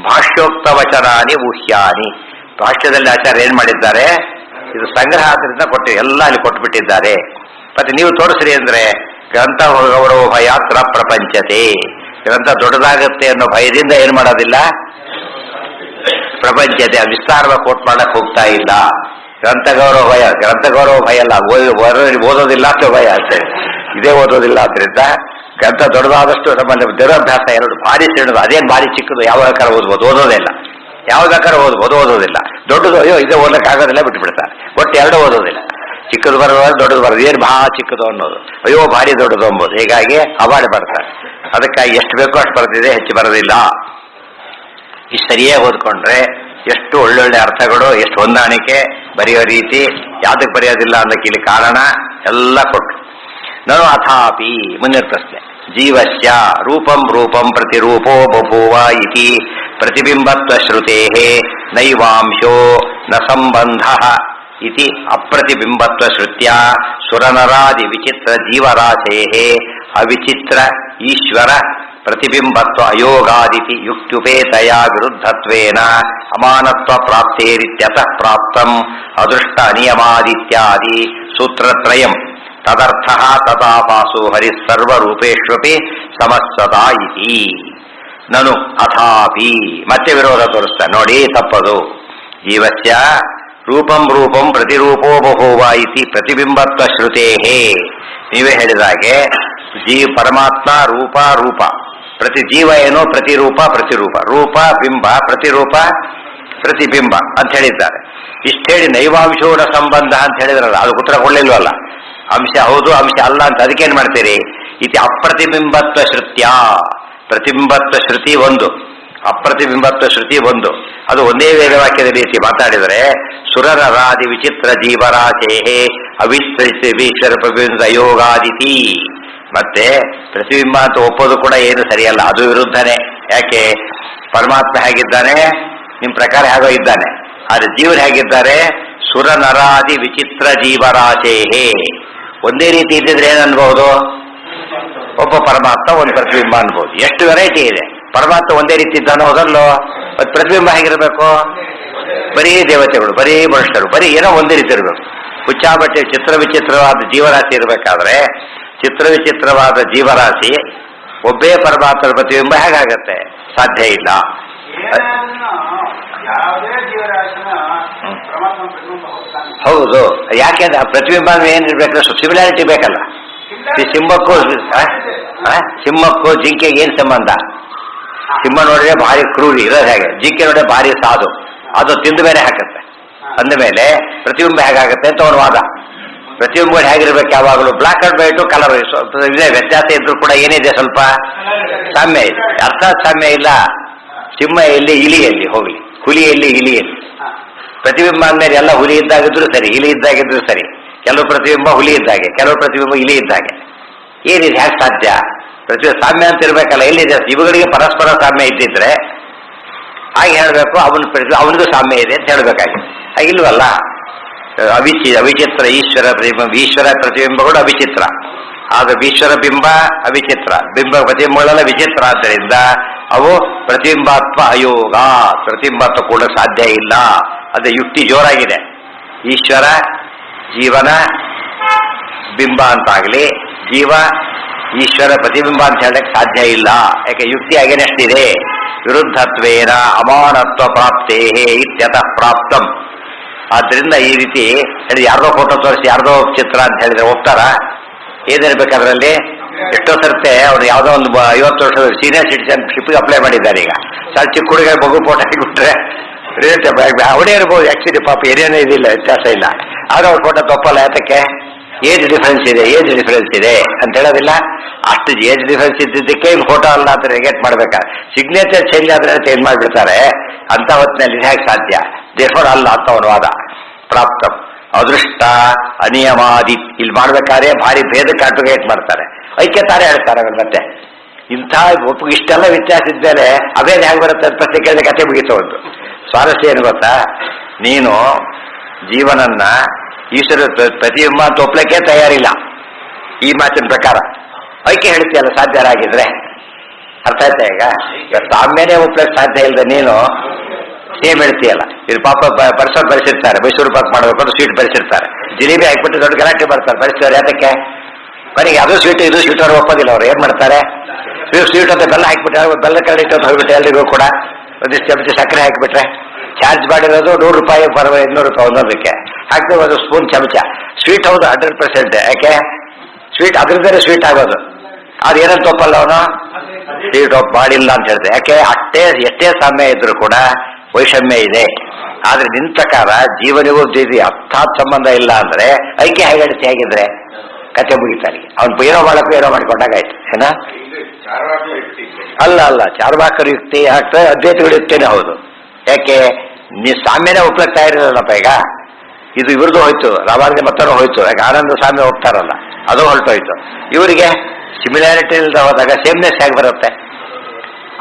ಭಾಷ್ಯೋಕ್ತ ವಚನಾನಿ ಊಹ್ಯಾನಿ. ಭಾಷ್ಯದಲ್ಲಿ ಆಚಾರ್ಯ ಏನ್ ಮಾಡಿದ್ದಾರೆ, ಇದು ಸಂಗ್ರಹ ಆದ್ರಿಂದ ಕೊಟ್ಟು ಎಲ್ಲ ಅಲ್ಲಿ ಕೊಟ್ಬಿಟ್ಟಿದ್ದಾರೆ. ಮತ್ತೆ ನೀವು ತೋರಿಸ್ರಿ ಅಂದ್ರೆ ಗ್ರಂಥ ಗೌರವ ಭಯಾತ್ರ ಪ್ರಪಂಚತೆ. ಗ್ರಂಥ ದೊಡ್ಡದಾಗುತ್ತೆ ಅನ್ನೋ ಭಯದಿಂದ ಏನ್ ಮಾಡೋದಿಲ್ಲ, ಪ್ರಪಂಚತೆ ವಿಸ್ತಾರವಾಗಿ ಕೋಟ್ ಮಾಡಕ್ ಹೋಗ್ತಾ ಇಲ್ಲ. ಗ್ರಂಥ ಗೌರವ ಭಯ ಅಲ್ಲ, ಓದೋದಿಲ್ಲ ಅಂತ ಭಯ ಅಷ್ಟೇ. ಇದೇ ಓದೋದಿಲ್ಲ ಆದ್ರಿಂದ ಗ್ರಂಥ ದೊಡ್ಡದಾದಷ್ಟು ನಮ್ಮಲ್ಲಿ ದೇವಾಭ್ಯಾಸ ಎರಡು ಭಾರಿ ಸಣ್ಣದು. ಅದೇನು ಭಾರಿ ಚಿಕ್ಕದು, ಯಾವ ಬೇಕಾದ್ರೆ ಓದ್ಬೋದು, ಓದೋದೇ ಇಲ್ಲ. ಯಾವ ಬೇಕಾದ್ರೆ ಓದೋದಿಲ್ಲ. ದೊಡ್ಡದು ಅಯ್ಯೋ ಇದೇ ಓದಕ್ಕೆ ಆಗೋದಿಲ್ಲ, ಬಿಟ್ಬಿಡ್ತಾರೆ. ಒಟ್ಟು ಎರಡು ಓದೋದಿಲ್ಲ. ಚಿಕ್ಕದು ಬರೋದು, ದೊಡ್ಡದು ಬರೋದು, ಏನು ಬಹಳ ಚಿಕ್ಕದು ಅನ್ನೋದು, ಅಯ್ಯೋ ಭಾರಿ ದೊಡ್ಡದು ಅಂಬೋದು. ಹೀಗಾಗಿ ಅವಾರ್ಡ್ ಬರ್ತಾರೆ. ಅದಕ್ಕಾಗಿ ಎಷ್ಟು ಬೇಕೋ ಅಷ್ಟು ಬರ್ತಿದೆ, ಹೆಚ್ಚು ಬರೋದಿಲ್ಲ. ಇಷ್ಟು ಸರಿಯಾಗಿ ಓದ್ಕೊಂಡ್ರೆ ಎಷ್ಟು ಒಳ್ಳೊಳ್ಳೆ ಅರ್ಥಗಳು, ಎಷ್ಟು ಹೊಂದಾಣಿಕೆ, ಬರೆಯೋ ರೀತಿ, ಯಾವ್ದಕ್ಕೆ ಬರೆಯೋದಿಲ್ಲ ಅನ್ನೋಕ್ಕೆ ಇಲ್ಲಿ ಕಾರಣ ಎಲ್ಲ ಕೊಟ್ಟು. ನಾನು ಅಥಾಪಿ ಮುಂದಿನ ಪ್ರಶ್ನೆ, ಜೀವಸ್ಯ ರೂಪಂ ರೂಪಂ ಪ್ರತಿರೂಪೋ ಬಭೂವ ಇತಿ ಪ್ರತಿಬಿಂಬತ್ವ ಶ್ರುತೇ ನೈವಾಂಶೋ ನ ಸಂಬಂಧ ಇತಿ ಅಪ್ರತಿಬಿಂಬತ್ವ ಶ್ರುತ್ಯ ಸುರನರಾದಿ ವಿಚಿತ್ರ ಜೀವರಾಶೇ ಅವಿಚಿತ್ರ ಈಶ್ವರ ಪ್ರತಿಬಿಂಬತ್ವ ಅಯೋಗಾದಿತಿ ಯುಕ್ತ್ಯುಪೇತಯ ವಿರುದ್ಧತ್ವೇನ ಅಮಾನತ್ವ ಪ್ರಾಪ್ತೇರಿತ್ಯತಃ ಪ್ರಾಪ್ತಂ ಅದೃಷ್ಟ ಅನಿಯಮಾದಿತ್ಯಾದಿ ಸೂತ್ರತ್ರಯಂ ತದರ್ಥಃ ತಥಾಪಾಸು ಹರಿಃ ಸರ್ವರೂಪೇಷ್ವಪಿ ಸಮಸ್ವತಾ ಇತಿ. ನನು ಅಥಾಪಿ ಮತ್ತೆ ವಿರೋಧ ತೋರಿಸ್ತಾ ನೋಡಿ, ತಪ್ಪದು. ಜೀವಸ್ಯ ರೂಪಂ ರೂಪಂ ಪ್ರತಿರೂಪೋ ಬಭೂವ ಇತಿ ಪ್ರತಿಬಿಂಬತ್ವ ಶ್ರುತೇಹೇ. ನೀವೇ ಹೇಳಿದಾಗೆ ಪರಮಾತ್ಮ ರೂಪ ರೂಪ, ಪ್ರತಿ ಜೀವ ಏನೋ ಪ್ರತಿರೂಪ ಪ್ರತಿರೂಪ, ರೂಪ ಬಿಂಬ ಪ್ರತಿರೂಪ ಪ್ರತಿಬಿಂಬ ಅಂತ ಹೇಳಿದ್ದಾರೆ. ಇಷ್ಟು ಹೇಳಿ ನೈವಾಂಶೋಣ ಸಂಬಂಧ ಅಂತ ಹೇಳಿದ್ರಲ್ಲ, ಅದು ಉತ್ತರ ಕೊಡ್ಲಿಲ್ವಲ್ಲ. ಅಂಶ ಹೌದು ಅಂಶ ಅಲ್ಲ ಅಂತ ಅದಕ್ಕೇನ್ ಮಾಡ್ತೀರಿ? ಇತಿ ಅಪ್ರತಿಬಿಂಬತ್ವ ಶ್ರುತ್ಯ. ಪ್ರತಿಬಿಂಬತ್ವ ಶ್ರುತಿ ಒಂದು, ಅಪ್ರತಿಬಿಂಬತ್ವ ಶ್ರುತಿ ಒಂದು. ಅದು ಒಂದೇ ವೇದವಾಕ್ಯದ ರೀತಿ ಮಾತಾಡಿದರೆ ಸುರನರಾದಿ ವಿಚಿತ್ರ ಜೀವರಾಶೇ ಅವಿಶ್ವರ ಪ್ರತಿಬಿಂಬ ಯೋಗಾದಿತಿ. ಮತ್ತೆ ಪ್ರತಿಬಿಂಬ ಅಂತ ಒಪ್ಪೋದು ಕೂಡ ಏನು ಸರಿಯಲ್ಲ, ಅದು ವಿರುದ್ಧನೇ. ಯಾಕೆ? ಪರಮಾತ್ಮ ಹೇಗಿದ್ದಾನೆ, ನಿಮ್ ಪ್ರಕಾರ ಹೇಗೋ ಇದ್ದಾನೆ. ಆದ್ರೆ ಜೀವರು ಹೇಗಿದ್ದಾರೆ? ಸುರನರಾದಿ ವಿಚಿತ್ರ ಜೀವರಾಶೇ. ಒಂದೇ ರೀತಿ ಇದ್ದಿದ್ರೆ ಏನನ್ಬಹುದು? ಒಬ್ಬ ಪರಮಾತ್ಮ ಒಂದು ಪ್ರತಿಬಿಂಬ ಅನ್ಬೋದು. ಎಷ್ಟು ವೆರೈಟಿ ಇದೆ. ಪರಮಾತ್ಮ ಒಂದೇ ರೀತಿ ಇದ್ದಾನೋ ಹೋದಲ್ಲೋ, ಅದು ಪ್ರತಿಬಿಂಬ ಹೇಗಿರಬೇಕು? ಬರೀ ದೇವತೆಗಳು, ಬರೀ ಮನುಷ್ಯರು, ಬರೀ ಏನೋ ಒಂದೇ ರೀತಿ ಇರಬೇಕು. ಹುಚ್ಚಾಬಟ್ಟೆ ಚಿತ್ರ ವಿಚಿತ್ರವಾದ ಜೀವರಾಶಿ ಇರಬೇಕಾದ್ರೆ ಚಿತ್ರ ವಿಚಿತ್ರವಾದ ಜೀವರಾಶಿ ಒಬ್ಬೇ ಪರಮಾತ್ಮರ ಪ್ರತಿಬಿಂಬ ಹೇಗಾಗತ್ತೆ? ಸಾಧ್ಯ ಇಲ್ಲ. ಹೌದು, ಯಾಕೆಂದ್ರೆ ಆ ಪ್ರತಿಬಿಂಬ ಏನಿರ್ಬೇಕಂದ್ರೆ ಸಿಮಿಲಾರಿಟಿ ಬೇಕಲ್ಲ. ಸಿಂಹಕ್ಕೂ ಜಿಂಕೆಗೆ ಏನ್ ಸಂಬಂಧ? ಸಿಂಹ ನೋಡಿದ್ರೆ ಭಾರಿ ಕ್ರೂರಿ ಇರೋದು ಹೇಗೆ, ಜಿಂಕೆ ನೋಡಿದ್ರೆ ಭಾರಿ ಸಾಧು, ಅದು ತಿಂದ ಮೇಲೆ ಹಾಕತ್ತೆ. ಅಂದಮೇಲೆ ಪ್ರತಿಬಿಂಬ ಹೇಗಾಗತ್ತೆ ಅಂತ ಅವನ ವಾದ. ಪ್ರತಿಬಿಂಬಗಳು ಹೇಗಿರ್ಬೇಕು? ಯಾವಾಗಲೂ ಬ್ಲಾಕ್ ಅಂಡ್ ವೈಟು ಕಲರ್ ಇದೆ, ವ್ಯತ್ಯಾಸ ಇದ್ರೂ ಕೂಡ ಏನಿದೆ? ಸ್ವಲ್ಪ ಸಾಮ್ಯ ಇದೆ. ಅರ್ಥಾತ್ ಸಾಮ್ಯ ಇಲ್ಲ. ಸಿಂಹ ಎಲ್ಲಿ, ಇಲಿಯಲ್ಲಿ ಹೋಗ್ಲಿ, ಹುಲಿಯಲ್ಲಿ ಇಲಿಯಲ್ಲಿ. ಪ್ರತಿಬಿಂಬ ಅಂದ್ಮೇಲೆ ಎಲ್ಲ ಹುಲಿ ಇದ್ದಾಗಿದ್ರು ಸರಿ, ಇಲಿ ಇದ್ದಾಗಿದ್ರು ಸರಿ. ಕೆಲವು ಪ್ರತಿಬಿಂಬ ಹುಲಿ ಇದ್ದಾಗೆ, ಕೆಲವು ಪ್ರತಿಬಿಂಬ ಇಲಿ ಇದ್ದಾಗೆ. ಏನಿದೆ? ಹೇಗೆ ಸಾಧ್ಯ? ಸಾಮ್ಯ ಅಂತ ಇರ್ಬೇಕಲ್ಲ. ಎಲ್ಲಿದೆ? ಇವುಗಳಿಗೆ ಪರಸ್ಪರ ಸಾಮ್ಯ ಇದ್ದಿದ್ರೆ ಹಾಗೆ ಹೇಳಬೇಕು, ಅವನಿಗೂ ಸಾಮ್ಯ ಇದೆ ಅಂತ ಹೇಳಬೇಕಾಗಿದೆ. ಹಾಗಿಲ್ವಲ್ಲ. ಅವಿಚಿತ್ರ ಈಶ್ವರ ಪ್ರತಿಬಿಂಬ, ಈಶ್ವರ ಪ್ರತಿಬಿಂಬಗಳು ಅವಿಚಿತ್ರ. ಆದ್ರೆ ಈಶ್ವರ ಬಿಂಬ ಅವಿಚಿತ್ರ, ಬಿಂಬ ಪ್ರತಿಬಿಂಬಗಳೆಲ್ಲ ವಿಚಿತ್ರ. ಆದ್ದರಿಂದ ಅವು ಪ್ರತಿಬಿಂಬಾತ್ಮ ಅಯೋಗ, ಪ್ರತಿಬಿಂಬಾತ್ಮ ಕೂಡ ಸಾಧ್ಯ ಇಲ್ಲ. ಅದೇ ಯುಕ್ತಿ ಜೋರಾಗಿದೆ. ಈಶ್ವರ ಜೀವನ ಬಿಂಬ ಅಂತಾಗ್ಲಿ, ಜೀವ ಈಶ್ವರ ಪ್ರತಿಬಿಂಬ ಅಂತ ಹೇಳಕ್ ಸಾಧ್ಯ ಇಲ್ಲ. ಯಾಕೆ? ಯುಕ್ತಿ ಅಗೇನೆಷ್ಟಿದೆ. ವಿರುದ್ಧತ್ವೇನ ಅಮಾನತ್ವ ಪ್ರಾಪ್ತೇ ಇತ್ಯತಃ ಪ್ರಾಪ್ತಂ. ಆದ್ರಿಂದ ಈ ರೀತಿ ಯಾರ್ದೋ ಫೋಟೋ ತೋರಿಸಿ ಯಾರ್ದೋ ಚಿತ್ರ ಅಂತ ಹೇಳಿದ್ರೆ ಒಪ್ತಾರ? ಏನಿರ್ಬೇಕು ಅದರಲ್ಲಿ? ಎಷ್ಟೋ ಸರ್ತೆ ಅವ್ರು ಯಾವುದೋ ಒಂದು 50 ವರ್ಷದ ಸೀನಿಯರ್ ಸಿಟಿಸನ್ಶಿಪ್ಗೆ ಅಪ್ಲೈ ಮಾಡಿದ್ದಾರೆ. ಈಗ ಸರ್ ಚಿಕ್ಕ ಹುಡುಗ ಮಗು ಫೋಟೋ ಹಾಕಿಬಿಟ್ರೆ ಅವನೇ ಇರ್ಬೋದು. ಆಕ್ಚುಲಿ ಪಾಪ ಏನೇನೂ ಇದಿಲ್ಲ, ವ್ಯತ್ಯಾಸ ಇಲ್ಲ. ಆದ್ರೆ ಅವ್ರ ಫೋಟೋ ತಪ್ಪಲ್ಲ. ಯಾತಕ್ಕೆ? ಏಜ್ ಡಿಫರೆನ್ಸ್ ಇದೆ ಅಂತ ಹೇಳೋದಿಲ್ಲ. ಅಷ್ಟು ಏಜ್ ಡಿಫರೆನ್ಸ್ ಇದ್ದಿದ್ದಕ್ಕೆ ಫೋಟೋ ಅಲ್ಲ ಅಂತ ರಿಗೆಟ್ ಮಾಡ್ಬೇಕಾ? ಸಿಗ್ನೇಚರ್ ಚೇಂಜ್ ಆದ್ರೆ ಚೇಂಜ್ ಮಾಡಿಬಿಡ್ತಾರೆ. ಅಂತ ಹೊತ್ತಿನಲ್ಲಿ ಇದು ಹೇಗೆ ಸಾಧ್ಯ? ದೇಫೋರ್ ಅಲ್ಲ ಅಂತ ಅವನ ವಾದ. ಪ್ರಾಪ್ತ ಅದೃಷ್ಟ ಅನಿಯಮಾದಿ ಇಲ್ಲಿ ಮಾಡ್ಬೇಕಾದ್ರೆ ಭಾರಿ ಭೇದಕ್ಕೆ ಅಡ್ವೊಕೇಟ್ ಮಾಡ್ತಾರೆ, ಐಕ್ಯ ತಾರೆ ಹೇಳ್ತಾರೆ. ಮತ್ತೆ ಇಂಥ ಇಷ್ಟೆಲ್ಲ ವ್ಯತ್ಯಾಸ ಇದ್ಮೇಲೆ ಅಭೇದ ಹೇಗೆ ಬರುತ್ತೆ ಅಂತ ಪ್ರಶ್ನೆ ಕೇಳಿದ ಕತೆ ಮುಗಿತು. ಒಂದು ಸ್ವಾರಸ್ಯ ಏನು ಗೊತ್ತಾ? ನೀನು ಜೀವನನ್ನ ಈಶ್ವರ ಪ್ರತಿಬಿಂಬ ಅಂತ ಒಪ್ಲಕ್ಕೆ ತಯಾರಿಲ್ಲ ಈ ಮಾತಿನ ಪ್ರಕಾರ. ಐಕ್ಯ ಹೇಳ್ತೀಯಲ್ಲ ಸಾಧ್ಯರಾಗಿದ್ರೆ. ಅರ್ಥ ಆಯ್ತಾ? ಈಗ ಸಾಮ್ಯನೇ ಒಪ್ಲಕ್ಕೆ ಸಾಧ್ಯ ಇಲ್ಲದೆ ನೀನು ಸೇಮ್ ಹೇಳ್ತೀಯಲ್ಲ. ಇದು ಪಾಪ ಪರಿಸಿರ್ತಾರೆ, ಮೈಸೂರು ಪಾಕ್ ಮಾಡಬೇಕು ಅಂತ ಸ್ವೀಟ್ ಪರಿಸಿರ್ತಾರೆ. ಜಿಲೇಬಿ ಹಾಕ್ಬಿಟ್ಟು ದೊಡ್ಡ ಗಲಾಟೆ ಬರ್ತಾರೆ ಪರಿಸ್ತಾರೆ. ಅದಕ್ಕೆ ಕೊನೆಗೆ ಅದು ಸ್ವೀಟ್ ಇದು ಸ್ವೀಟ್ ಅವ್ರು ಒಪ್ಪೋದಿಲ್ಲ. ಅವ್ರು ಏನ್ ಮಾಡ್ತಾರೆ? ಸ್ವೀಟ್ ಅಂತ ಬೆಲ್ಲ ಹಾಕ್ಬಿಟ್ರೆ ಬೆಲ್ಲ ಕರಡಿಟ್ಟು ಅಂತ ಹೋಗ್ಬಿಟ್ಟು ಎಲ್ರಿಗೂ ಕೂಡ ಒಂದಿಷ್ಟು ಚಮಚ ಸಕ್ಕರೆ ಹಾಕಿಬಿಟ್ರೆ ಚಾರ್ಜ್ ಮಾಡಿರೋದು ₹100 ₹200 ಒಂದೊಂದಕ್ಕೆ ಹಾಕ್ಬೇಕು. ಒಂದು ಸ್ಪೂನ್ ಚಮಚ ಸ್ವೀಟ್. ಹೌದು 100%. ಯಾಕೆ? ಸ್ವೀಟ್ ಅದ್ರದ್ದೇ ಸ್ವೀಟ್ ಆಗೋದು. ಅದು ಏನಂತ ಒಪ್ಪಲ್ಲ ಅವನು? ಸ್ವೀಟ್ ಒಪ್ಪ ಮಾಡಿಲ್ಲ ಅಂತ ಹೇಳ್ದೆ. ಯಾಕೆ? ಎಷ್ಟೇ ಸಾಮ್ಯ ಇದ್ರು ಕೂಡ ವೈಷಮ್ಯ ಇದೆ. ಆದ್ರೆ ನಿನ್ ಪ್ರಕಾರ ಜೀವನಿಗೂ ಅರ್ಥಾತ್ ಸಂಬಂಧ ಇಲ್ಲ ಅಂದ್ರೆ ಐಕ್ಯ ಹೇಗೆ ಹೇಗಿದ್ರೆ ಕತೆ ಮುಗಿತಾನೆ. ಅವ್ನು ಏನೋ ಮಾಡಕ್ಕೂ ಏನೋ ಮಾಡಿಕೊಂಡಾಗಾಯ್ತು. ಏನ ಅಲ್ಲ ಚಾರ್ವಾಕರ ಯುಕ್ತಿ ಆಗ್ತದೆ, ಅದ್ವೈತಗಳ ಯುಕ್ತಿನೇ ಹೌದು. ಯಾಕೆ? ನೀ ಸಾಮ್ಯನೇ ಒಪ್ಲಕ್ತಾ ಇರಲಿಲ್ಲಪ್ಪ. ಈಗ ಇದು ಇವ್ರದ್ದು ಹೋಯ್ತು, ರಾಮಾನುಜ ಮತ್ತನೂ ಹೋಯ್ತು. ಯಾಕೆ ಆನಂದ ಸಾಮ್ಯ ಹೋಗ್ತಾರಲ್ಲ, ಅದು ಹೊರಟೋಯ್ತು. ಇವರಿಗೆ ಸಿಮಿಲಾರಿಟಿ ಇಲ್ಲದೆ ಹೋದಾಗ ಸೇಮ್ನೆಸ್ ಹೇಗೆ ಬರುತ್ತೆ?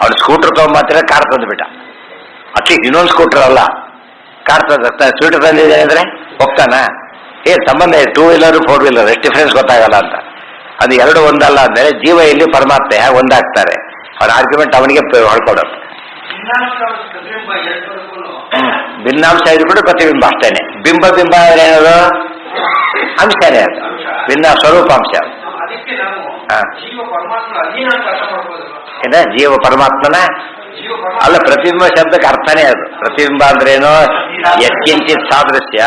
ಅವ್ನು ಸ್ಕೂಟರ್ ತಗೊಂಬಂದ್ರೆ ಕಾರ್ ತಂದುಬಿಟ್ಟ. ಅಟ್ಲೀಸ್ಟ್ ಇನ್ನೊಂದು ಸ್ಕೂಟರ್ ಅಲ್ಲ, ಕಾರ್ ಸ್ಕೂಟರ್ ತಂದಿದೆ ಅಂದ್ರೆ ಹೋಗ್ತಾನ? ಸಂಬಂಧ ಇದೆ. 2 ವೀಲರ್ 4 ವೀಲರ್ ಎಷ್ಟು ಡಿಫ್ರೆನ್ಸ್ ಗೊತ್ತಾಗಲ್ಲ ಅಂತ. ಅದು ಎರಡು ಒಂದಲ್ಲ ಅಂದ್ರೆ ಜೀವ ಇಲ್ಲಿ ಪರಮಾತ್ಮ ಹೇಗೆ ಒಂದಾಗ್ತಾರೆ? ಅವ್ರ ಆರ್ಗ್ಯುಮೆಂಟ್ ಅವನಿಗೆ ಹೊಳ್ಕೊಡೋದು. ಭಿನ್ನಾಂಶ ಇದು ಕೂಡ ಪ್ರತಿಬಿಂಬ ಅಷ್ಟೇನೆ. ಬಿಂಬ ಏನದು? ಅಂಶನೇ. ಅದು ಭಿನ್ನ ಸ್ವರೂಪಾಂಶ. ಏನ ಜೀವ ಪರಮಾತ್ಮನ ಅಲ್ಲ, ಪ್ರತಿಬಿಂಬ ಶಬ್ದಕ್ಕೆ ಅರ್ಥನೇ ಅದು. ಪ್ರತಿಬಿಂಬ ಅಂದ್ರೇನು? ಯತ್ಕಿಂಚಿತ್ ಸಾದೃಶ್ಯ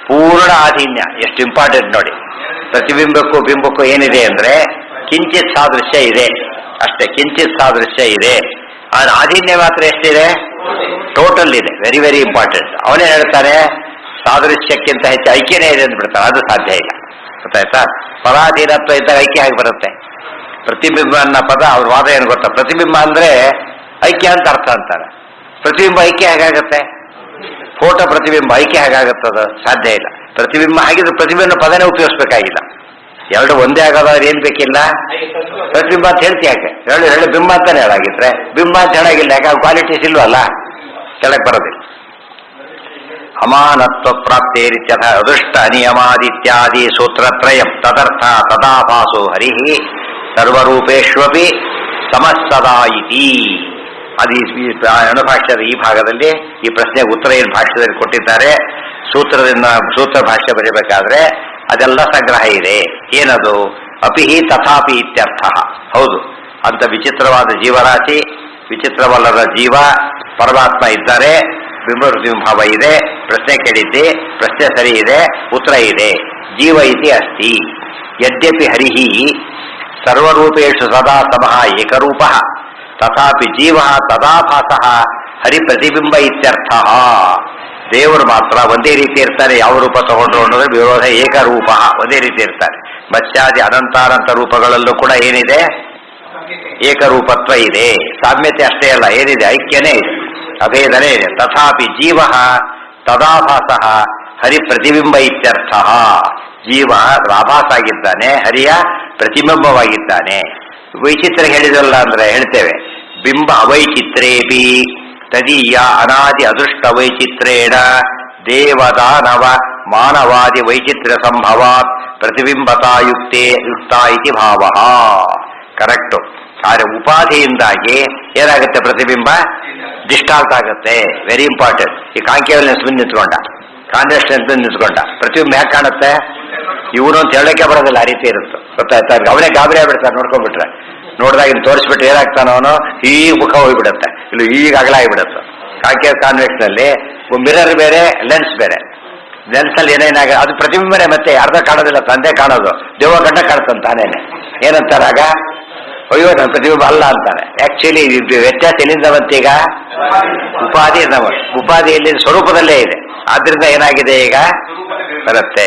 ಪೂರ್ಣ ಆಧೀನ್ಯ. ಎಷ್ಟು ಇಂಪಾರ್ಟೆಂಟ್ ನೋಡಿ. ಪ್ರತಿಬಿಂಬಕ್ಕೂ ಬಿಂಬಕ್ಕೂ ಏನಿದೆ ಅಂದ್ರೆ ಕಿಂಚಿತ್ ಸಾದೃಶ್ಯ ಇದೆ ಅಷ್ಟೇ. ಕಿಂಚಿತ್ ಸಾದೃಶ್ಯ ಇದೆ. ಆಧೀನ್ಯ ಮಾತ್ರ ಎಷ್ಟಿದೆ? ಟೋಟಲ್ ಇದೆ. Very very important. ಅವನೇ ಹೇಳ್ತಾನೆ ಸಾದೃಶ್ಯಕ್ಕಿಂತ ಹೆಚ್ಚು ಐಕ್ಯನೇ ಇದೆ ಅಂತ ಬಿಡ್ತಾನೆ. ಅದು ಸಾಧ್ಯ ಇಲ್ಲ. ಗೊತ್ತಾಯ್ತಾ? ಪರಾಧೀನತ್ವ ಇದ್ದಾಗ ಐಕ್ಯ ಹೇಗೆ ಬರುತ್ತೆ? ಪ್ರತಿಬಿಂಬ ಅನ್ನೋ ಪದ ಅವ್ರ ವಾದ ಏನು ಗೊತ್ತಾ? ಪ್ರತಿಬಿಂಬ ಅಂದ್ರೆ ಐಕ್ಯ ಅಂತ ಅರ್ಥ ಅಂತಾರೆ. ಪ್ರತಿಬಿಂಬ ಐಕ್ಯ ಹೇಗಾಗತ್ತೆ? ಫೋಟೋ ಪ್ರತಿಬಿಂಬ ಐಕ್ಯ ಹೇಗಾಗತ್ತದ? ಸಾಧ್ಯ ಇಲ್ಲ. ಪ್ರತಿಬಿಂಬ ಆಗಿದ್ರೆ ಪ್ರತಿಬಿಂಬ ಪದನೇ ಉಪಯೋಗಿಸ್ಬೇಕಾಗಿಲ್ಲ. ಎರಡು ಒಂದೇ ಆಗೋದಾದ್ರೆ ಏನ್ ಬೇಕಿಲ್ಲ? ಪ್ರತಿಬಿಂಬ ಅಂತ ಹೇಳ್ತಿ ಯಾಕೆ? ಹೇಳಿ ಬಿಂಬ ಅಂತಾನೆ ಹೇಳಾಗಿದ್ರೆ ಬಿಂಬ ಅಂತ ಹೇಳಾಗಿಲ್ಲ. ಯಾಕೆ? ಕ್ವಾಲಿಟೀಸ್ ಇಲ್ವಲ್ಲ, ಕೆಳಗೆ ಬರೋದಿಲ್ಲ. ಅಮಾನತ್ವ ಪ್ರಾಪ್ತೇರಿತ್ಯಥ ಅದೃಷ್ಟ ನಿಯಮಾದಿತ್ಯಾದಿ ಸೂತ್ರತ್ರಯಂ ತದರ್ಥ ತದಾಭಾಸೋ ಹರಿಹಿ ಸರ್ವರೂಪೇಶ್ವಪಿ ಸಮಸ್ಸದಾ ಇತಿ. ಅದು ಅಣುಭಾಷ್ಯದ ಈ ಭಾಗದಲ್ಲಿ ಈ ಪ್ರಶ್ನೆಗೆ ಉತ್ತರ ಏನು ಭಾಷ್ಯದಲ್ಲಿ ಕೊಟ್ಟಿದ್ದಾರೆ. ಸೂತ್ರ ಭಾಷ್ಯ ಬರೀಬೇಕಾದ್ರೆ ಅದೆಲ್ಲ ಸಂಗ್ರಹ ಇದೆ. ಏನದು? ಅಪಿಹಿ ತಥಾಪಿ ಇತ್ಯರ್ಥ. ಹೌದು, ಅಂತ ವಿಚಿತ್ರವಾದ ಜೀವರಾಶಿ, ವಿಚಿತ್ರವಲ್ಲದ ಜೀವ ಪರಮಾತ್ಮ ಇದ್ದಾರೆ. ಬಿಂಬ ಇದೆ. ಪ್ರಶ್ನೆ ಕೇಳಿದ್ದೆ, ಪ್ರಶ್ನೆ ಸರಿ ಇದೆ, ಉತ್ತರ ಇದೆ. ಜೀವ ಇತಿ ಅಸ್ತಿ. ಯದ್ಯಪಿ ಹರಿಹಿ ಸರ್ವರೂಪೇಷು ಸದಾ ಸಮಃ ಏಕರೂಪ ತಥಾಪಿ ಜೀವ ತದಾಭಾಸಃ ಹರಿ ಪ್ರತಿಬಿಂಬ ಇತ್ಯರ್ಥ. ದೇವರು ಮಾತ್ರ ಒಂದೇ ರೀತಿ ಇರ್ತಾರೆ. ಯಾವ ರೂಪ ತಗೊಂಡ್ರು ಅನ್ನೋದ್ರೆ ವಿರೋಧ. ಏಕರೂಪ, ಒಂದೇ ರೀತಿ ಇರ್ತಾರೆ. ಮತ್ಸ್ಯಾದಿ ಅನಂತಾನಂತ ರೂಪಗಳಲ್ಲೂ ಕೂಡ ಏನಿದೆ? ಏಕರೂಪತ್ವ ಇದೆ. ಸಾಮ್ಯತೆ ಅಷ್ಟೇ ಅಲ್ಲ, ಏನಿದೆ? ಐಕ್ಯನೇ ಇದೆ, ಅಭೇದನೇ ಇದೆ. ತಥಾಪಿ ಜೀವ ತದಾಭಾಸಃ ಹರಿ ಪ್ರತಿಬಿಂಬ ಇತ್ಯರ್ಥ. ಜೀವ ಆಭಾಸ ಆಗಿದ್ದಾನೆ, ಹರಿಯ ಪ್ರತಿಬಿಂಬವಾಗಿದ್ದಾನೆ. ವೈಚಿತ್ರ ಹೇಳಿದಲ್ಲ ಅಂದ್ರೆ ಹೇಳ್ತೇವೆ. ಬಿಂಬ ಅವೈಚಿತ್ರೇಪಿ ತದೀಯ ಅನಾದಿ ಅದೃಷ್ಟ ವೈಚಿತ್ರೇಣ ದೇವದಾನವ ಮಾನವಾದಿ ವೈಚಿತ್ರ್ಯ ಸಂಭವಾತ್ ಪ್ರತಿಬಿಂಬತಾ ಯುಕ್ತ ಇತಿ ಭಾವ. ಕರೆಕ್ಟು. ಆದರೆ ಉಪಾಧಿಯಿಂದಾಗಿ ಏನಾಗುತ್ತೆ? ಪ್ರತಿಬಿಂಬ ಡಿಸ್ಟಾರ್ಟ್ ಆಗುತ್ತೆ. Very important. ಈ ಕಾಂಕೇವಲ್ನೆಸ್ ಬಂದು ನಿಂತ್ಕೊಂಡ, ಕಾನ್ವೆಸ್ಟೆನ್ಸ್ ಬಂದು ನಿಂತ್ಕೊಂಡ, ಪ್ರತಿಬಿಂಬ ಹೇಗೆ ಕಾಣುತ್ತೆ? ಇವನು ಅಂತ ಹೇಳಕ್ಕೆ ಬರೋದಿಲ್ಲ. ಆ ರೀತಿ ಇರುತ್ತೆ. ಗೊತ್ತಾಯ್ತಾ? ಅವನೇ ಗಾಬರಿ ಆಗ್ಬಿಡ್ತಾರೆ ನೋಡ್ಕೊಂಡ್ಬಿಟ್ರೆ. ನೋಡಿದಾಗ ಇನ್ನು ತೋರಿಸ್ಬಿಟ್ರೆ ಏನಾಗ್ತಾನ ಅವನು? ಈಗ ಮುಖ ಹೋಗ್ಬಿಡುತ್ತೆ, ಇಲ್ಲ ಈಗ ಅಗಲ ಆಗಿಬಿಡುತ್ತೆ. ಕಾಂಕೇವ್ ಕಾನ್ವೆಕ್ಸ್ ನಲ್ಲಿ ಮಿರರ್ ಬೇರೆ, ಲೆನ್ಸ್ ಬೇರೆ. ನೆನ್ಸಲ್ಲಿ ಏನೇನಾಗ ಅದು ಪ್ರತಿಬಿಂಬನೆ, ಮತ್ತೆ ಯಾರ್ದ ಕಾಣೋದಿಲ್ಲ, ತಂದೆ ಕಾಣೋದು, ದೇವ ಗಂಡ ಕಾಣ್ತಾನೆ ತಾನೇನೆ. ಏನಂತಾರಾಗ? ಅಯ್ಯೋ ನನ್ನ ಪ್ರತಿಬಿಂಬ ಅಲ್ಲ ಅಂತಾನೆ. ಆಕ್ಚುಲಿ ವ್ಯತ್ಯಾಸ ಎಲ್ಲಿಂದ ಬಂತೀಗ? ಉಪಾಧಿ ಉಪಾಧಿಯಲ್ಲಿ ಸ್ವರೂಪದಲ್ಲೇ ಇದೆ. ಆದ್ರಿಂದ ಏನಾಗಿದೆ ಈಗ ಬರುತ್ತೆ.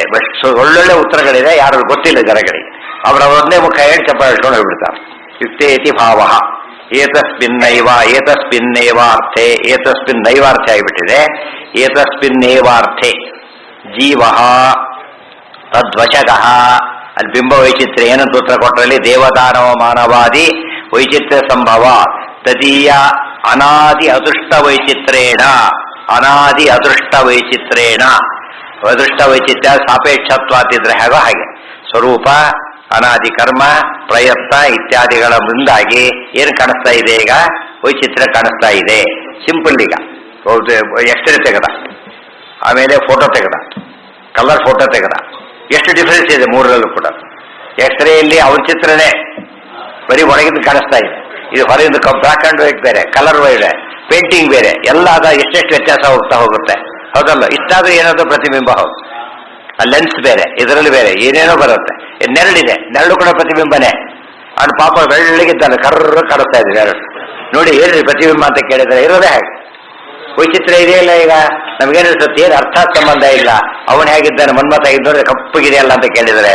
ಒಳ್ಳೊಳ್ಳೆ ಉತ್ತರಗಳಿದೆ, ಯಾರು ಗೊತ್ತಿಲ್ಲ ಜನಗಳಿಗೆ. ಅವರವರನ್ನೇ ಮುಖ ಹೇಳಿ ಚಪ್ಪಾಳೆ ಹಿಡ್ಕೊಂಡು ಹೋಗ್ಬಿಡ್ತಾರೆ. ಯುಕ್ತೇತಿ ಭಾವ ಏತಸ್ಮಿನ್ನೈವ ಅರ್ಥೆ, ಏತಸ್ಮಿನ್ನೈವಾರ್ಥೆ ಆಗಿಬಿಟ್ಟಿದೆ. ಏತಸ್ಮಿನ್ನೇವಾರ್ಥೆ ಜೀವ ತದ್ವಶಗಃ. ಅಲ್ಲಿ ಬಿಂಬ ವೈಚಿತ್ರ್ಯ ಏನಂತ ಉತ್ತರ ಕೊಟ್ಟರಲ್ಲಿ ದೇವದಾನವ ಮಾನವಾದಿ ವೈಚಿತ್ರ್ಯ ಸಂಭವ ತದೀಯ ಅನಾದಿ ಅದೃಷ್ಟ ವೈಚಿತ್ರೇಣ. ಅನಾದಿ ಅದೃಷ್ಟ ವೈಚಿತ್ರೇಣ, ಅದೃಷ್ಟ ವೈಚಿತ್ರ್ಯ ಸಾಪೇಕ್ಷತ್ವಾತಿದ್ರೆ ಹೇಗೋ ಹಾಗೆ ಸ್ವರೂಪ, ಅನಾದಿ ಕರ್ಮ, ಪ್ರಯತ್ನ ಇತ್ಯಾದಿಗಳ ಮುಂದಾಗಿ ಏನು ಕಾಣಿಸ್ತಾ ಇದೆ ಈಗ? ವೈಚಿತ್ರ್ಯ ಕಾಣಿಸ್ತಾ ಇದೆ. ಸಿಂಪಲ್ ಈಗ ಎಕ್ಸ್ರೇ ತೆಗೆದ, ಆಮೇಲೆ ಫೋಟೋ ತೆಗೆದ, ಕಲರ್ ಫೋಟೋ ತೆಗೆದ, ಎಷ್ಟು ಡಿಫರೆನ್ಸ್ ಇದೆ ಮೂರರಲ್ಲೂ ಕೂಡ. ಎಕ್ಸ್ರೇಯಲ್ಲಿ ಅವನ ಚಿತ್ರನೇ ಬರೀ ಒಳಗಿಂದ ಕಾಣಿಸ್ತಾ ಇದೆ, ಇದು ಹೊರಗಿಂದ ಬ್ಲಾಕ್ ಆ್ಯಂಡ್ ವೈಟ್ ಬೇರೆ, ಕಲರ್ ಬೇರೆ, ಪೇಂಟಿಂಗ್ ಬೇರೆ, ಎಲ್ಲ ಅದ ಎಷ್ಟೆಷ್ಟು ವ್ಯತ್ಯಾಸ ಹೋಗುತ್ತೆ. ಹೌದಲ್ಲ? ಇಷ್ಟಾದ್ರೂ ಏನಾದರೂ ಪ್ರತಿಬಿಂಬ. ಹೌದು, ಆ ಲೆನ್ಸ್ ಬೇರೆ, ಇದರಲ್ಲಿ ಬೇರೆ ಏನೇನೋ ಬರುತ್ತೆ. ನೆರಳಿದೆ, ನೆರಳು ಕೂಡ ಪ್ರತಿಬಿಂಬನೇ. ಅವ್ನು ಪಾಪ ಬೆಳ್ಳಗಿದ್ದಾನೆ, ಕರ್ರ ಕಾಣಿಸ್ತಾ ಇದೆ ನೆರಳು. ನೋಡಿ ಏನ್ರಿ ಪ್ರತಿಬಿಂಬ ಅಂತ ಕೇಳಿದ್ರೆ ಇರೋದೇ ಹಾಗೆ. ವೈಚಿತ್ರ್ಯ ಇದೆಯಲ್ಲ ಈಗ ನಮಗೇನಿಸುತ್ತೆ, ಏನು ಅರ್ಥ ಸಂಬಂಧ ಇಲ್ಲ. ಅವನು ಹೇಗಿದ್ದಾನೆ, ಮನ್ಮಥ ಆಗಿದ್ದೋದ್ರೆ ಕಪ್ಪಗಿದೆಯಲ್ಲ ಅಂತ ಕೇಳಿದರೆ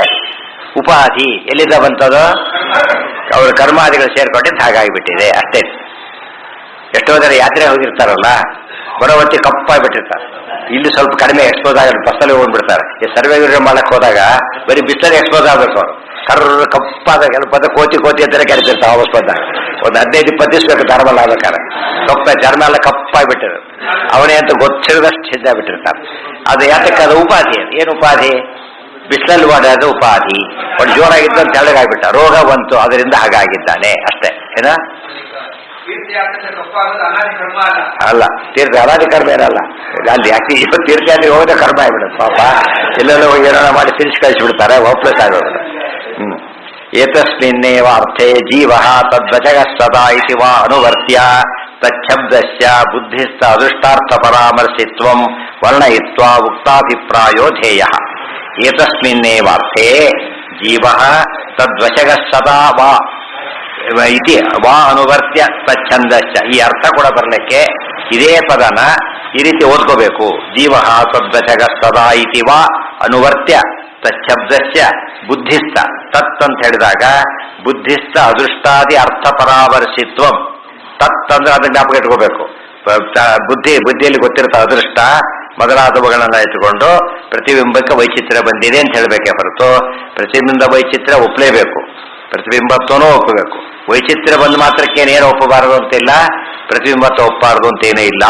ಉಪಾಧಿ ಎಲ್ಲಿಂದ ಬಂತದು? ಅವ್ರ ಕರ್ಮಾದಿಗಳು ಸೇರ್ಕೊಂಡಿದ್ದು ಹಾಗಾಗಿಬಿಟ್ಟಿದೆ ಅಷ್ಟೇ. ಎಷ್ಟೋ ಜನ ಯಾತ್ರೆ ಹೋಗಿರ್ತಾರಲ್ಲ, ಬರೋ ಹೊತ್ತಿ ಕಪ್ಪಾಗಿಬಿಟ್ಟಿರ್ತಾರೆ. ಇಲ್ಲಿ ಸ್ವಲ್ಪ ಕಡಿಮೆ ಎಕ್ಸ್ಪೋಸ್ ಆಗ ಬಸ್ಸಲ್ಲಿ ಹೋಗ್ಬಿಡ್ತಾರೆ. ಈ ಸರ್ವೆ ಮಾಡಕ್ಕೆ ಹೋದಾಗ ಬರೀ ಬಿಸ್ತಲ್ಲಿ ಎಕ್ಸ್ಪೋಸ್ ಆಗಬೇಕು. ಅವರು ಕರ್ರ ಕಪ್ಪಾದ ಪದ ಕೋತಿ ಅಂತಾನೆ ಕರಿತಿರ್ತಾರೆ. ವಾಪಸ್ ಬಂದಾಗ ಒಂದು 15-20 ದಿವಸ ಬೇಕು ಧರ್ಮಲ್ಲ ಆಗ್ಬೇಕಾರೆ. ಚರ್ಮ ಎಲ್ಲ ಕಪ್ಪಾಗಿಬಿಟ್ಟಿರೋದು, ಅವನೇ ಅಂತ ಗೊತ್ತಿರೋದಷ್ಟು ಸಿದ್ಧಾಗ್ಬಿಟ್ಟಿರ್ತಾರೆ. ಅದು ಯಾತಕ್ಕೆ? ಅದು ಉಪಾಧಿ. ಅದು ಏನು ಉಪಾಧಿ? ಬಿಸಿಲಲ್ಲಿ ಓಡೋದು ಉಪಾಧಿ. ಒಂದು ಜೋರಾಗಿದ್ದು ಅಂತ ತೆಳ್ಳಗಾಗ್ಬಿಟ್ಟ, ರೋಗ ಬಂತು, ಅದರಿಂದ ಹಾಗಾಗಿದ್ದಾನೆ ಅಷ್ಟೇ. ಏನ ಅಲ್ಲ, ತೀರ್ಥ ಅನಾದಿ ಕರ್ಮ ಏನಲ್ಲ ಅಲ್ಲಿ. ಯಾಕೆ ಇವತ್ತು ತೀರ್ಥಯಾತ್ರೆ ಹೋಗೋದೇ ಕರ್ಮ ಆಗ್ಬಿಡುತ್ತೆ ಪಾಪ. ಎಲ್ಲೆಲ್ಲೋ ಏನೋ ಮಾಡಿ ತಿನ್ಸಿ ಕಳಿಸ್ಬಿಡ್ತಾರೆ, ಹೋಪ್ಲೆಸ್ ಆಗೋದು. ಏತಸ್ಮಿನ್ನೇವ ಅರ್ಥೇ ಜೀವ ತದ್ವಚಗ ಸದಾ ಇತಿ ವಾ ಅನುವರ್ತ್ಯ ತಚ್ಛಬ್ದಸ್ಯ ಬುದ್ಧಿಸ್ಥ ಅದೃಷ್ಟಾರ್ಥ ಪರಾಮರ್ಶಿತ್ವಂ ವರ್ಣಯಿತ್ವಾ ಉಕ್ತಾಭಿಪ್ರಾಯೋ ಧ್ಯೇಯಃ. ಏತಸ್ಮಿನ್ನೇವ ಅರ್ಥೇ ಜೀವ ತದ್ವಚಗ ಸದಾ ವಾ ಇತಿ ವಾ ಅನುವರ್ತ್ಯ ತಚ್ಛಂದಸ್ಯ. ಈ ಅರ್ಥ ಕೂಡ ಬರಲಿಕ್ಕೆ ಇದೇ ಪದನ ಈ ರೀತಿ ಓದ್ಕೋಬೇಕು. ಜೀವ ತದ್ವಚಗ ಸದಾ ಇತಿ ವಾ ಅನುವರ್ತ್ಯ ತಚ್ಛಬ್ದಸ್ಯ ಬುದ್ಧಿಸ್ಥ. ತತ್ ಅಂತ ಹೇಳಿದಾಗ ಬುದ್ಧಿಸ್ಥ ಅದೃಷ್ಟಾದಿ ಅರ್ಥ ಪರಾಮರ್ಶಿತ್ವಂ. ತತ್ ಅಂದ್ರೆ ಅದನ್ನ ಜ್ಞಾಪಕ ಇಟ್ಕೋಬೇಕು. ಬುದ್ಧಿಯಲ್ಲಿ ಗೊತ್ತಿರ್ತ ಅದೃಷ್ಟ ಮೊದಲಾದವುಗಳನ್ನ ಇಟ್ಟುಕೊಂಡು ಪ್ರತಿಬಿಂಬಕ್ಕೆ ವೈಚಿತ್ರ್ಯ ಬಂದಿದೆ ಅಂತ ಹೇಳಬೇಕೆ ಹೊರತು ಪ್ರತಿಬಿಂಬ ವೈಚಿತ್ರ್ಯ ಒಪ್ಪಲೇಬೇಕು, ಪ್ರತಿಬಿಂಬತ್ವನೂ ಒಪ್ಪಬೇಕು. ವೈಚಿತ್ರ್ಯ ಬಂದ ಮಾತ್ರಕ್ಕೇನೇನು ಒಪ್ಪಬಾರದು ಅಂತಿಲ್ಲ, ಪ್ರತಿಬಿಂಬತ್ವ ಒಪ್ಪಬಾರದು ಅಂತೇನೇ ಇಲ್ಲ.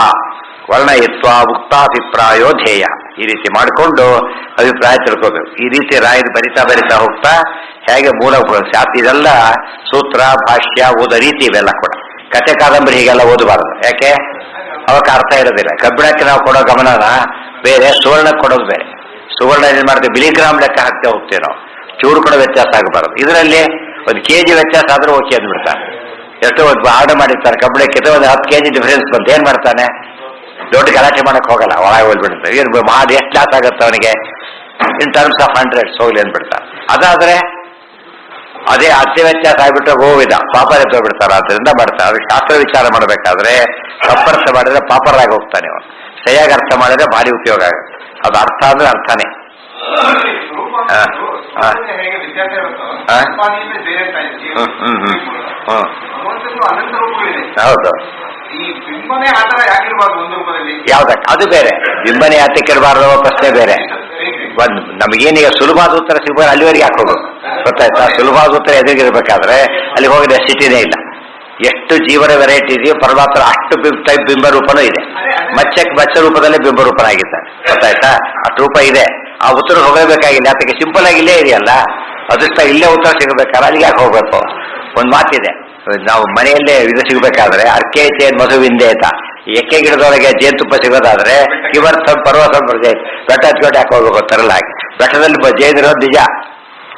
ವರ್ಣಯಿತ್ವ ಉಕ್ತಾಭಿಪ್ರಾಯೋ ಧ್ಯೇಯ. ಈ ರೀತಿ ಮಾಡಿಕೊಂಡು ಅಭಿಪ್ರಾಯ ತಿಳ್ಕೋಬೇಕು. ಈ ರೀತಿ ರಾಯರು ಬರಿತಾ ಹೋಗ್ತಾ ಹೇಗೆ ಮೂಲ ಇದೆಲ್ಲ ಸೂತ್ರ ಭಾಷ್ಯ ಓದೋ ರೀತಿ ಇವೆಲ್ಲ ಕೂಡ. ಕಥೆ ಕಾದಂಬರಿ ಹೀಗೆಲ್ಲ ಓದಬಾರದು. ಯಾಕೆ? ಅವಕ್ಕೆ ಅರ್ಥ ಇರೋದಿಲ್ಲ. ಕಬ್ಬಿಣಕ್ಕೆ ನಾವು ಕೊಡೋ ಗಮನನ ಬೇರೆ, ಸುವರ್ಣಕ್ಕೆ ಕೊಡೋದು ಬೇರೆ. ಸುವರ್ಣ ಏನ್ ಮಾಡ್ತೀವಿ, ಮಿಲಿಗ್ರಾಮ್ ಲೆಕ್ಕ ಹಾಕ್ತಾ ಹೋಗ್ತೀವಿ ನಾವು. ಚೂರು ಕೂಡ ವ್ಯತ್ಯಾಸ ಆಗಬಾರದು. ಇದರಲ್ಲಿ 1 kg ವ್ಯತ್ಯಾಸ ಆದ್ರೂ ಓಕೆ ಅಂದ್ಬಿಡ್ತಾನೆ. ಎಷ್ಟೋ ಆರ್ಡರ್ ಮಾಡಿರ್ತಾರೆ ಕಬ್ಬಿಣಕ್ಕೆ, ಒಂದು 10 kg ಡಿಫರೆನ್ಸ್ ಬಂತು, ಏನ್ ಮಾಡ್ತಾನೆ? ದೊಡ್ಡ ಗಲಾಟೆ ಮಾಡಕ್ ಹೋಗಲ್ಲ, ಒಳಗೆ ಹೋಗ್ಬಿಡ್ತಾರೆ. ಏನು ಮಾಡಿ ಎಷ್ಟು ಲಾಸ್ ಆಗುತ್ತೆ ಅವನಿಗೆ? ಇನ್ ಟರ್ಮ್ಸ್ ಆಫ್ ಹಂಡ್ರೆಡ್ಸ್ ಹೋಗ್ಲಿ ಅಂದ್ಬಿಡ್ತಾರೆ. ಅದಾದ್ರೆ ಅದೇ ಅತಿ ವ್ಯತ್ಯಾಸ ಆಗ್ಬಿಟ್ರೆ ಗೋವಿದ ಪಾಪರ ತಗೋಬಿಡ್ತಾರೆ. ಅದರಿಂದ ಮಾಡ್ತಾರೆ. ಅದು ಶಾಸ್ತ್ರ ವಿಚಾರ ಮಾಡಬೇಕಾದ್ರೆ ತಪ್ಪರ್ಥ ಮಾಡಿದ್ರೆ ಪಾಪರಾಗಿ ಹೋಗ್ತಾನೆ ಅವನು. ಸರಿಯಾಗಿ ಅರ್ಥ ಮಾಡಿದ್ರೆ ಭಾರಿ ಉಪಯೋಗ ಆಗುತ್ತೆ. ಅದು ಅರ್ಥ ಅಂದ್ರೆ ಅರ್ಥನೇ. ಹೌದು. ಯಾವ್ದಕ್ಕೆ? ಅದು ಬೇರೆ. ಬಿಂಬನೆ ಯಾತಕ್ಕೆ ಇರಬಾರ್ದು ಪ್ರಶ್ನೆ ಬೇರೆ. ನಮಗೇನೀಗ ಸುಲಭವಾದ ಉತ್ತರ ಸಿಗ್ಬೋದು, ಅಲ್ಲಿವರೆಗೆ ಯಾಕೆ ಹೋಗ್ಬೇಕು? ಗೊತ್ತಾಯ್ತಾ? ಸುಲಭವಾದ ಉತ್ತರ ಎದುರಿಗಿರ್ಬೇಕಾದ್ರೆ ಅಲ್ಲಿ ಹೋಗಿ ನೆಸಿಟಿನೇ ಇಲ್ಲ. ಎಷ್ಟು ಜೀವನ ವೆರೈಟಿ ಇದೆಯೋ ಪರಮಾತ್ಮ ಅಷ್ಟು ಟೈಪ್ ಬಿಂಬ ರೂಪನೂ ಇದೆ. ಮಚ್ಚ ರೂಪದಲ್ಲೇ ಬಿಂಬ ರೂಪನಾಗಿದ್ದಾನೆ. ಗೊತ್ತಾಯ್ತಾ? ಅಷ್ಟು ರೂಪ ಇದೆ. ಆ ಉತ್ತರ ಹೋಗಬೇಕಾಗಿಲ್ಲ. ಅದಕ್ಕೆ ಸಿಂಪಲ್ ಆಗಿ ಇಲ್ಲೇ ಇದೆಯಲ್ಲ, ಅದೃಷ್ಟ ಇಲ್ಲೇ ಉತ್ತರ ಸಿಗಬೇಕಾದ್ರೆ ಅಲ್ಲಿಗೆ ಯಾಕೆ ಹೋಗ್ಬೇಕು? ಒಂದು ಮಾತಿದೆ, ನಾವು ಮನೆಯಲ್ಲೇ ಇದು ಸಿಗಬೇಕಾದ್ರೆ ಅರ್ಕೆ ಚೇನ್ ಮಧುವಿಂದೇತ. ಎಕ್ಕೆ ಗಿಡದೊಳಗೆ ಜೇನುತುಪ್ಪ ಸಿಗೋದಾದ್ರೆ ಕಿವರ್ಥ ಪರ್ವತ ಬೆಟ್ಟ ಹಚ್ಕೊಂಡು ಯಾಕೆ ಹೋಗ್ಬೇಕು ಅಂತಾರಲ್ಲ ಹಾಗೆ. ಬೆಟ್ಟದಲ್ಲಿ ಜೇನಿರೋದು ನಿಜ,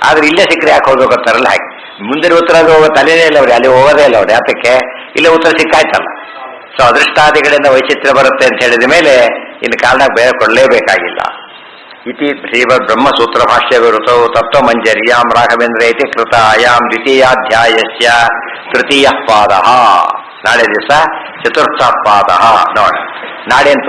ಆದ್ರೆ ಇಲ್ಲೇ ಸಿಕ್ಕರೆ ಯಾಕೆ ಹೋಗ್ಬೇಕು ಅಂತಾರಲ್ಲ ಹಾಗೆ. ಮುಂದಿನ ಉತ್ತರ ಹೋಗೋ ತಲೆನೇ ಇಲ್ಲ ಅವ್ರಿ, ಅಲ್ಲಿ ಹೋಗೋದೇ ಇಲ್ಲ ಅವ್ರು. ಯಾತಕ್ಕೆ? ಇಲ್ಲೇ ಉತ್ತರ ಸಿಕ್ಕಾಯ್ತಲ್ಲ. ಸೊ ಅದೃಷ್ಟಾದಿಗಳಿಂದ ವೈಚಿತ್ರ್ಯ ಬರುತ್ತೆ ಅಂತ ಹೇಳಿದ ಮೇಲೆ ಇನ್ನು ಕಾರಣ ಬೇರೆ ಕೊಡಲೇಬೇಕಾಗಿಲ್ಲ. ಇತಿ ಶ್ರೀಮದ್ ಬ್ರಹ್ಮಸೂತ್ರ ಭಾಷ್ಯ ವಿರುತೌ ತತ್ವಮಂಜರ್ಯಾಂ ರಾಘವೇಂದ್ರ ಇತಿ ಕೃತಾಯಾಂ ದ್ವಿತೀಯಾಧ್ಯಾಯಸ್ಯ ತೃತೀಯ ಪಾದ. ನಾಳೆ ದಿವಸ ಚತುರ್ಥ ಪಾದ ನೋಡ. ನಾಡೇನು